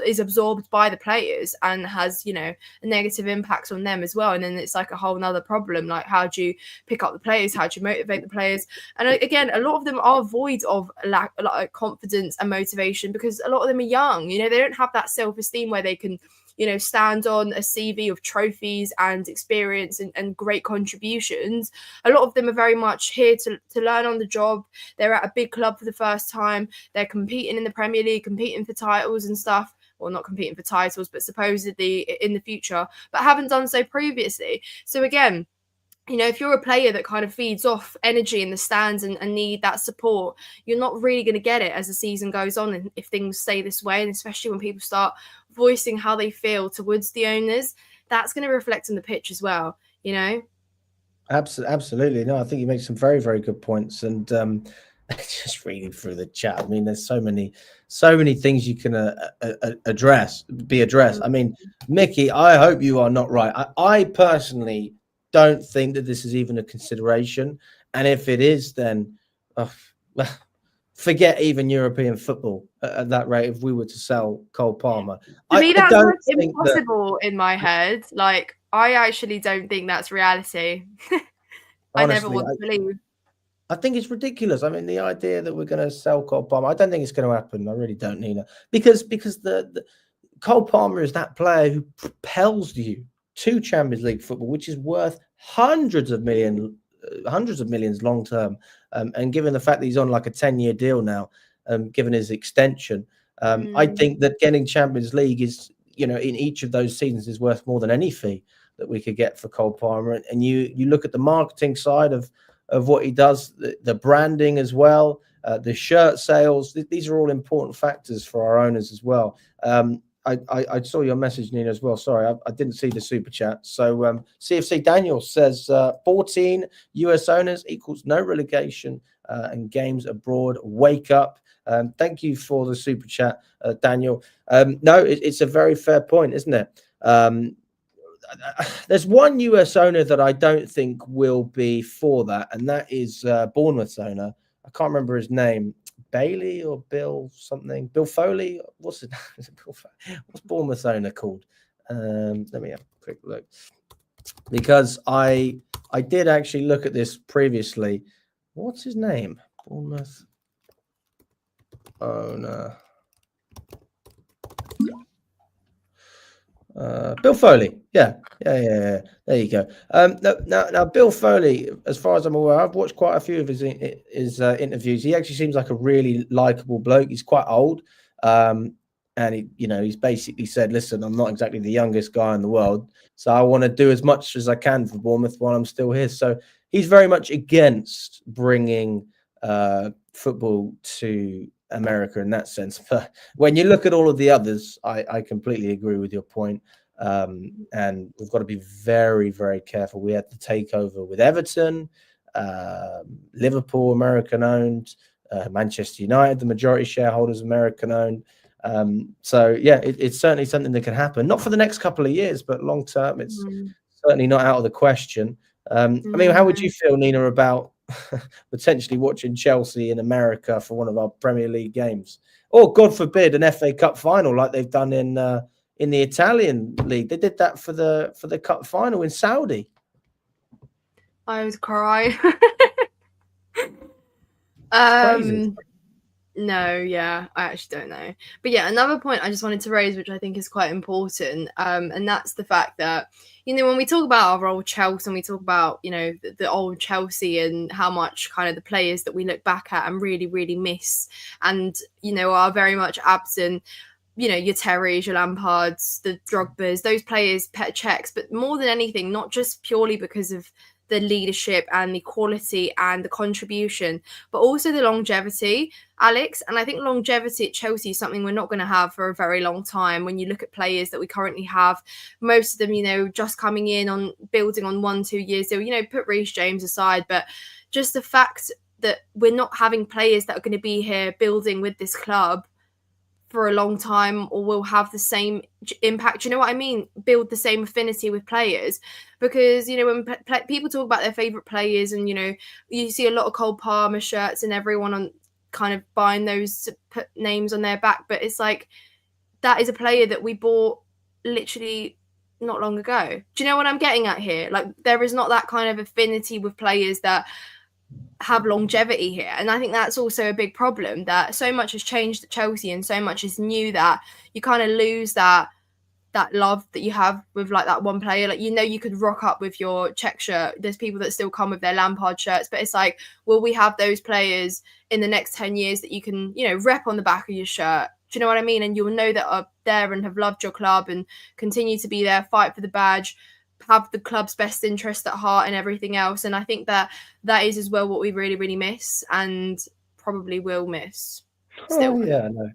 is absorbed by the players and has a negative impact on them as well. And then it's like a whole nother problem. Like, how do you pick up the players? How do you motivate the players? And again, a lot of them are void of a lot of confidence and motivation, because a lot of them are young. They don't have that self-esteem where they can stand on a CV of trophies and experience and great contributions. A lot of them are very much here to learn on the job. They're at a big club for the first time. They're competing in the Premier League, competing for titles and stuff. Well, not competing for titles, but supposedly in the future, but haven't done so previously. So again, if you're a player that kind of feeds off energy in the stands and need that support, you're not really going to get it as the season goes on. And if things stay this way, and especially when people start voicing how they feel towards the owners, that's going to reflect on the pitch as well, Absolutely. No, I think you make some very, very good points. And just reading through the chat, I mean, there's so many things you can address. I mean, Mickey, I hope you are not right. I personally don't think that this is even a consideration. And if it is, then forget even European football at that rate if we were to sell Cole Palmer. To me, that's impossible in my head. Like, I actually don't think that's reality. I never want to believe. I think it's ridiculous. I mean, the idea that we're going to sell Cole Palmer, I don't think it's going to happen. I really don't, Nina. Because the Cole Palmer is that player who propels you to Champions League football, which is worth hundreds of millions long term. And given the fact that he's on like a 10-year deal now, given his extension, I think that getting Champions League is, in each of those seasons is worth more than any fee that we could get for Cole Palmer. And you look at the marketing side of what he does, the branding as well, the shirt sales. These are all important factors for our owners as well. I saw your message, Nina, as well. Sorry, I didn't see the super chat. So CFC Daniel says 14 US owners equals no relegation and games abroad. Wake up. Thank you for the super chat, Daniel. No, it's a very fair point, isn't it? There's one US owner that I don't think will be for that, and that is Bournemouth's owner. I can't remember his name. Bailey or Bill something? Bill Foley? What's it? Is it Bill Foley? What's Bournemouth's owner called? Let me have a quick look, because I did actually look at this previously. What's his name? Bournemouth owner. Bill Foley. Yeah. There you go. Now, Bill Foley, as far as I'm aware, I've watched quite a few of his interviews. He actually seems like a really likable bloke. He's quite old, and he's basically said, "Listen, I'm not exactly the youngest guy in the world, so I want to do as much as I can for Bournemouth while I'm still here." So he's very much against bringing football to America in that sense. But when you look at all of the others, I completely agree with your point. And we've got to be very, very careful. We had the takeover with Everton, Liverpool, American owned, Manchester United, the majority shareholders, American owned. So yeah, it's certainly something that can happen, not for the next couple of years, but long term, it's certainly not out of the question. I mean, how would you feel, Nina, about potentially watching Chelsea in America for one of our Premier League games, or God forbid, an FA Cup final like they've done in the Italian league. They did that for the cup final in Saudi. I would cry. Crazy. No, yeah, I actually don't know. But yeah, another point I just wanted to raise, which I think is quite important, and that's the fact that, when we talk about our old Chelsea and we talk about, the old Chelsea and how much kind of the players that we look back at and really, really miss and, are very much absent, your Terrys, your Lampards, the Drogbas, those players, Petr Cechs, but more than anything, not just purely because of the leadership and the quality and the contribution, but also the longevity, Alex. And I think longevity at Chelsea is something we're not going to have for a very long time. When you look at players that we currently have, most of them, just coming in on building on 1-2 years. So, put Reece James aside, but just the fact that we're not having players that are going to be here building with this club for a long time, or will have the same impact. You know what I mean? Build the same affinity with players, because when people talk about their favorite players, and you see a lot of Cole Palmer shirts and everyone on kind of buying those to put names on their back, but it's like, that is a player that we bought literally not long ago. Do you know what I'm getting at here? Like, there is not that kind of affinity with players that have longevity here, and I think that's also a big problem, that so much has changed at Chelsea and so much is new that you kind of lose that love that you have with like that one player. Like, you could rock up with your Czech shirt. There's people that still come with their Lampard shirts, but it's like, will we have those players in the next 10 years that you can rep on the back of your shirt? Do you know what I mean? And you'll know that are there and have loved your club and continue to be there, fight for the badge, have the club's best interest at heart and everything else. And I think that is as well what we really, really miss, and probably will miss still. Oh, yeah, no.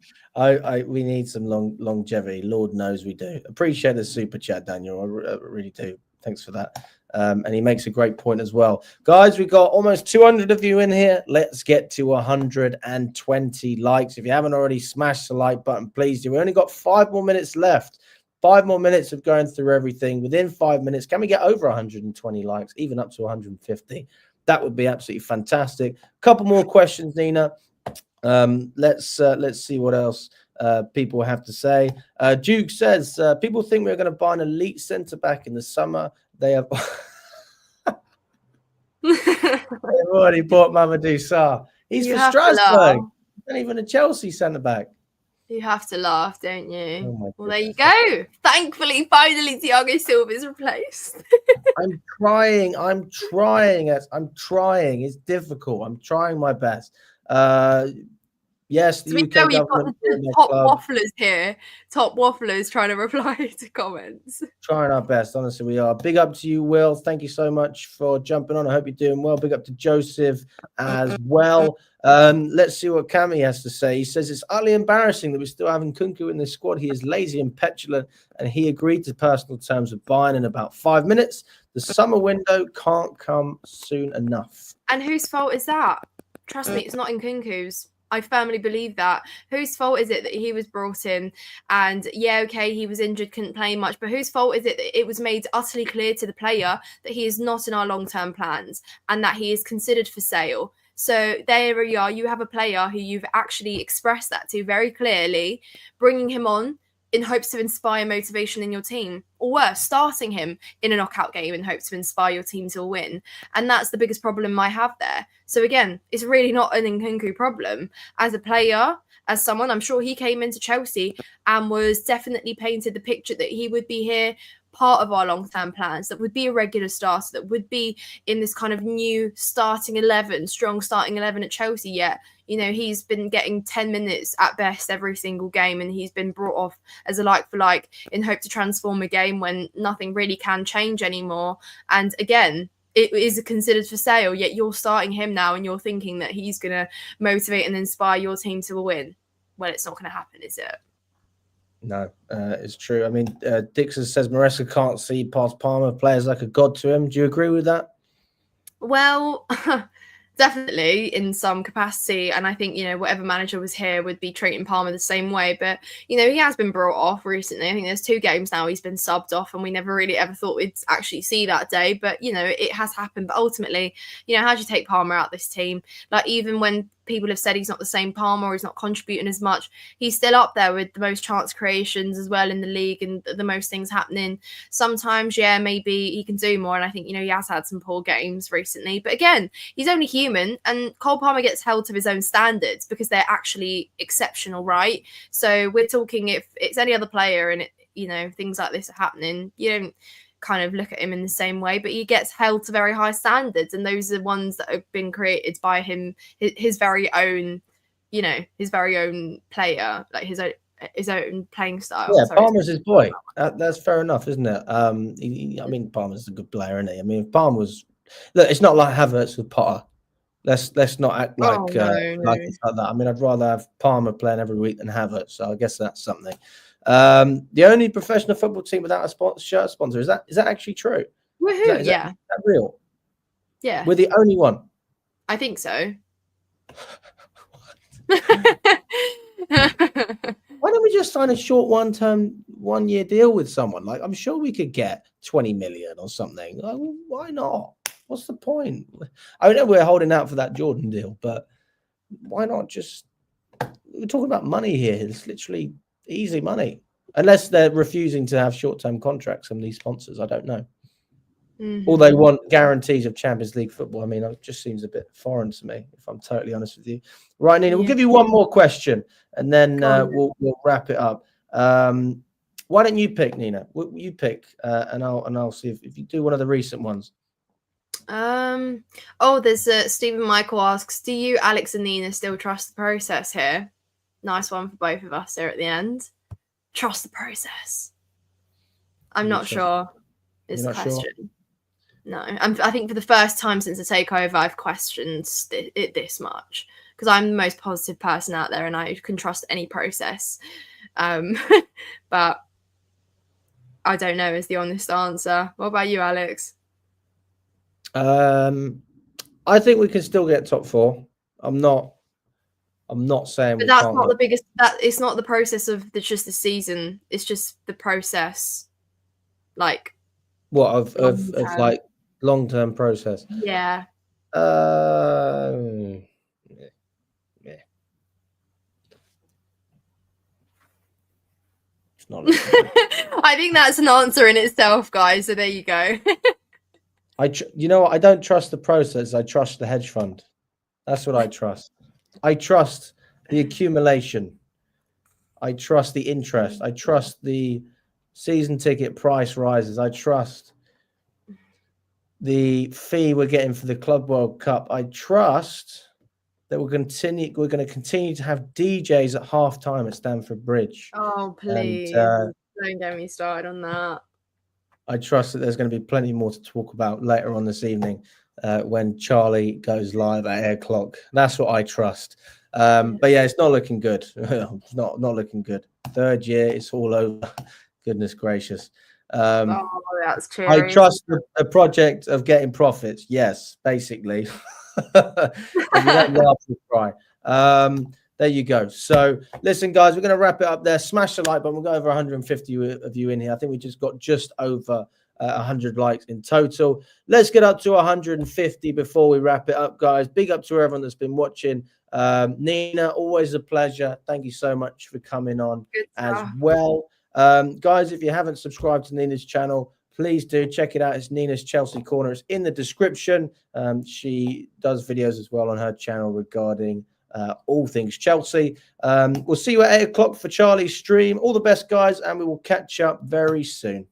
We need some longevity. Lord knows we do. Appreciate the super chat, Daniel. I really do. Thanks for that. And he makes a great point as well. Guys, we've got almost 200 of you in here. Let's get to 120 likes. If you haven't already smashed the like button, please do. We only got 5 more minutes left. 5 more minutes of going through everything. Within 5 minutes, can we get over 120 likes, even up to 150? That would be absolutely fantastic. Couple more questions, Nina. Let's see what else people have to say. Duke says, people think we're going to buy an elite centre back in the summer. They have they've already bought Mamadou Sarr. He's for Strasbourg. Not even a Chelsea centre back. You have to laugh, don't you? Oh, well, there you go. Thankfully, finally, Thiago Silva's replaced. I'm trying. It's difficult. I'm trying my best. Yes, the UK government. You've got the top wafflers here. Top wafflers trying to reply to comments. Trying our best. Honestly, we are. Big up to you, Will. Thank you so much for jumping on. I hope you're doing well. Big up to Joseph as well. Let's see what Cami has to say. He says it's utterly embarrassing that we're still having Kunku in the squad. He is lazy and petulant, and he agreed to personal terms with Bayern in about 5 minutes. The summer window can't come soon enough. And whose fault is that? Trust me, it's not Nkunku's. I firmly believe that. Whose fault is it that he was brought in and, yeah, okay, he was injured, couldn't play much, but whose fault is it that it was made utterly clear to the player that he is not in our long-term plans and that he is considered for sale? So there you are. You have a player who you've actually expressed that to very clearly, bringing him on in hopes to inspire motivation in your team, or worse, starting him in a knockout game in hopes to inspire your team to a win. And that's the biggest problem I have there. So again, it's really not an Nkunku problem. As a player, as someone, I'm sure he came into Chelsea and was definitely painted the picture that he would be here, part of our long-term plans, that would be a regular starter, that would be in this kind of new starting 11, strong starting 11 at Chelsea. Yet, he's been getting 10 minutes at best every single game, and he's been brought off as a like-for-like in hope to transform a game when nothing really can change anymore. And again, it is considered for sale, yet you're starting him now and you're thinking that he's going to motivate and inspire your team to a win. Well, it's not going to happen, is it? No, it's true. I mean, Dixon says Maresca can't see past Palmer. Players like a god to him. Do you agree with that? Well, definitely in some capacity. And I think, you know, whatever manager was here would be treating Palmer the same way. But, you know, he has been brought off recently. I think there's 2 games now he's been subbed off, and we never really ever thought we'd actually see that day. But, you know, it has happened. But ultimately, you know, how do you take Palmer out this team? Like, even when people have said he's not the same Palmer, or he's not contributing as much, he's still up there with the most chance creations as well in the league and the most things happening. Sometimes, yeah, maybe he can do more. And I think, you know, he has had some poor games recently. But again, he's only human, and Cole Palmer gets held to his own standards because they're actually exceptional, right? So we're talking, if it's any other player and, you know, things like this are happening, you don't kind of look at him in the same way, but he gets held to very high standards, and those are ones that have been created by him, his very own, you know, his very own player, like his own playing style. Yeah, Palmer's his boy. That's fair enough, isn't it? I mean, Palmer's a good player, isn't he? I mean, if Palmer was, look, it's not like Havertz with Potter. Let's not act like like it's like that. I mean, I'd rather have Palmer playing every week than Havertz. So I guess that's something. The only professional football team without a shirt sponsor, is that actually true? Woohoo! Is that real? Yeah, we're the only one. I think so. Why don't we just sign a short 1-year deal with someone? Like, I'm sure we could get 20 million or something. Like, why not? What's the point? I know we're holding out for that Jordan deal, but why not just? We're talking about money here. It's literally easy money, unless they're refusing to have short-term contracts from these sponsors. I don't know. Or they want guarantees of Champions League football. I mean, it just seems a bit foreign to me, if I'm totally honest with you. Right, Nina, we'll give you one more question, and then we'll wrap it up. Why don't you pick, Nina? You pick, and I'll see if you do one of the recent ones. There's Stephen Michael asks, do you, Alex and Nina, still trust the process here? Nice one for both of us there at the end. Trust the process. I'm not sure is the question. Sure? No, I think for the first time since the takeover, I've questioned it this much, because I'm the most positive person out there and I can trust any process. But I don't know is the honest answer. What about you, Alex? I think we can still get top 4. I'm not saying, but that's not the biggest. That it's not the process of just the season. It's just the process, like what of like long-term process. Yeah. Yeah. It's not. I think that's an answer in itself, guys. So there you go. You know what? I don't trust the process. I trust the hedge fund. That's what I trust. I trust the accumulation. I trust the interest. I trust the season ticket price rises. I trust the fee we're getting for the Club World Cup. I trust that we're going to continue to have DJs at halftime at Stamford Bridge. Oh, please. Don't get me started on that. I trust that there's going to be plenty more to talk about later on this evening when Charlie goes live at 8 o'clock. That's what I trust. But yeah, it's not looking good. It's not looking good. 3rd year, it's all over. Goodness gracious. That's true. I trust the project of getting profits. Yes, basically. If you don't laugh, you cry. There you go. So listen, guys, we're going to wrap it up there. Smash the like button. We'll go over 150 of you in here. I think we just got just over 100 likes in total. Let's get up to 150 before we wrap it up, guys. Big up to everyone that's been watching. Nina, always a pleasure. Thank you so much for coming on as well. Guys, if you haven't subscribed to Nina's channel, please do check it out. It's Nina's Chelsea Corner. It's in the description. She does videos as well on her channel regarding all things Chelsea. We'll see you at 8 o'clock for Charlie's stream. All the best, guys, and we will catch up very soon.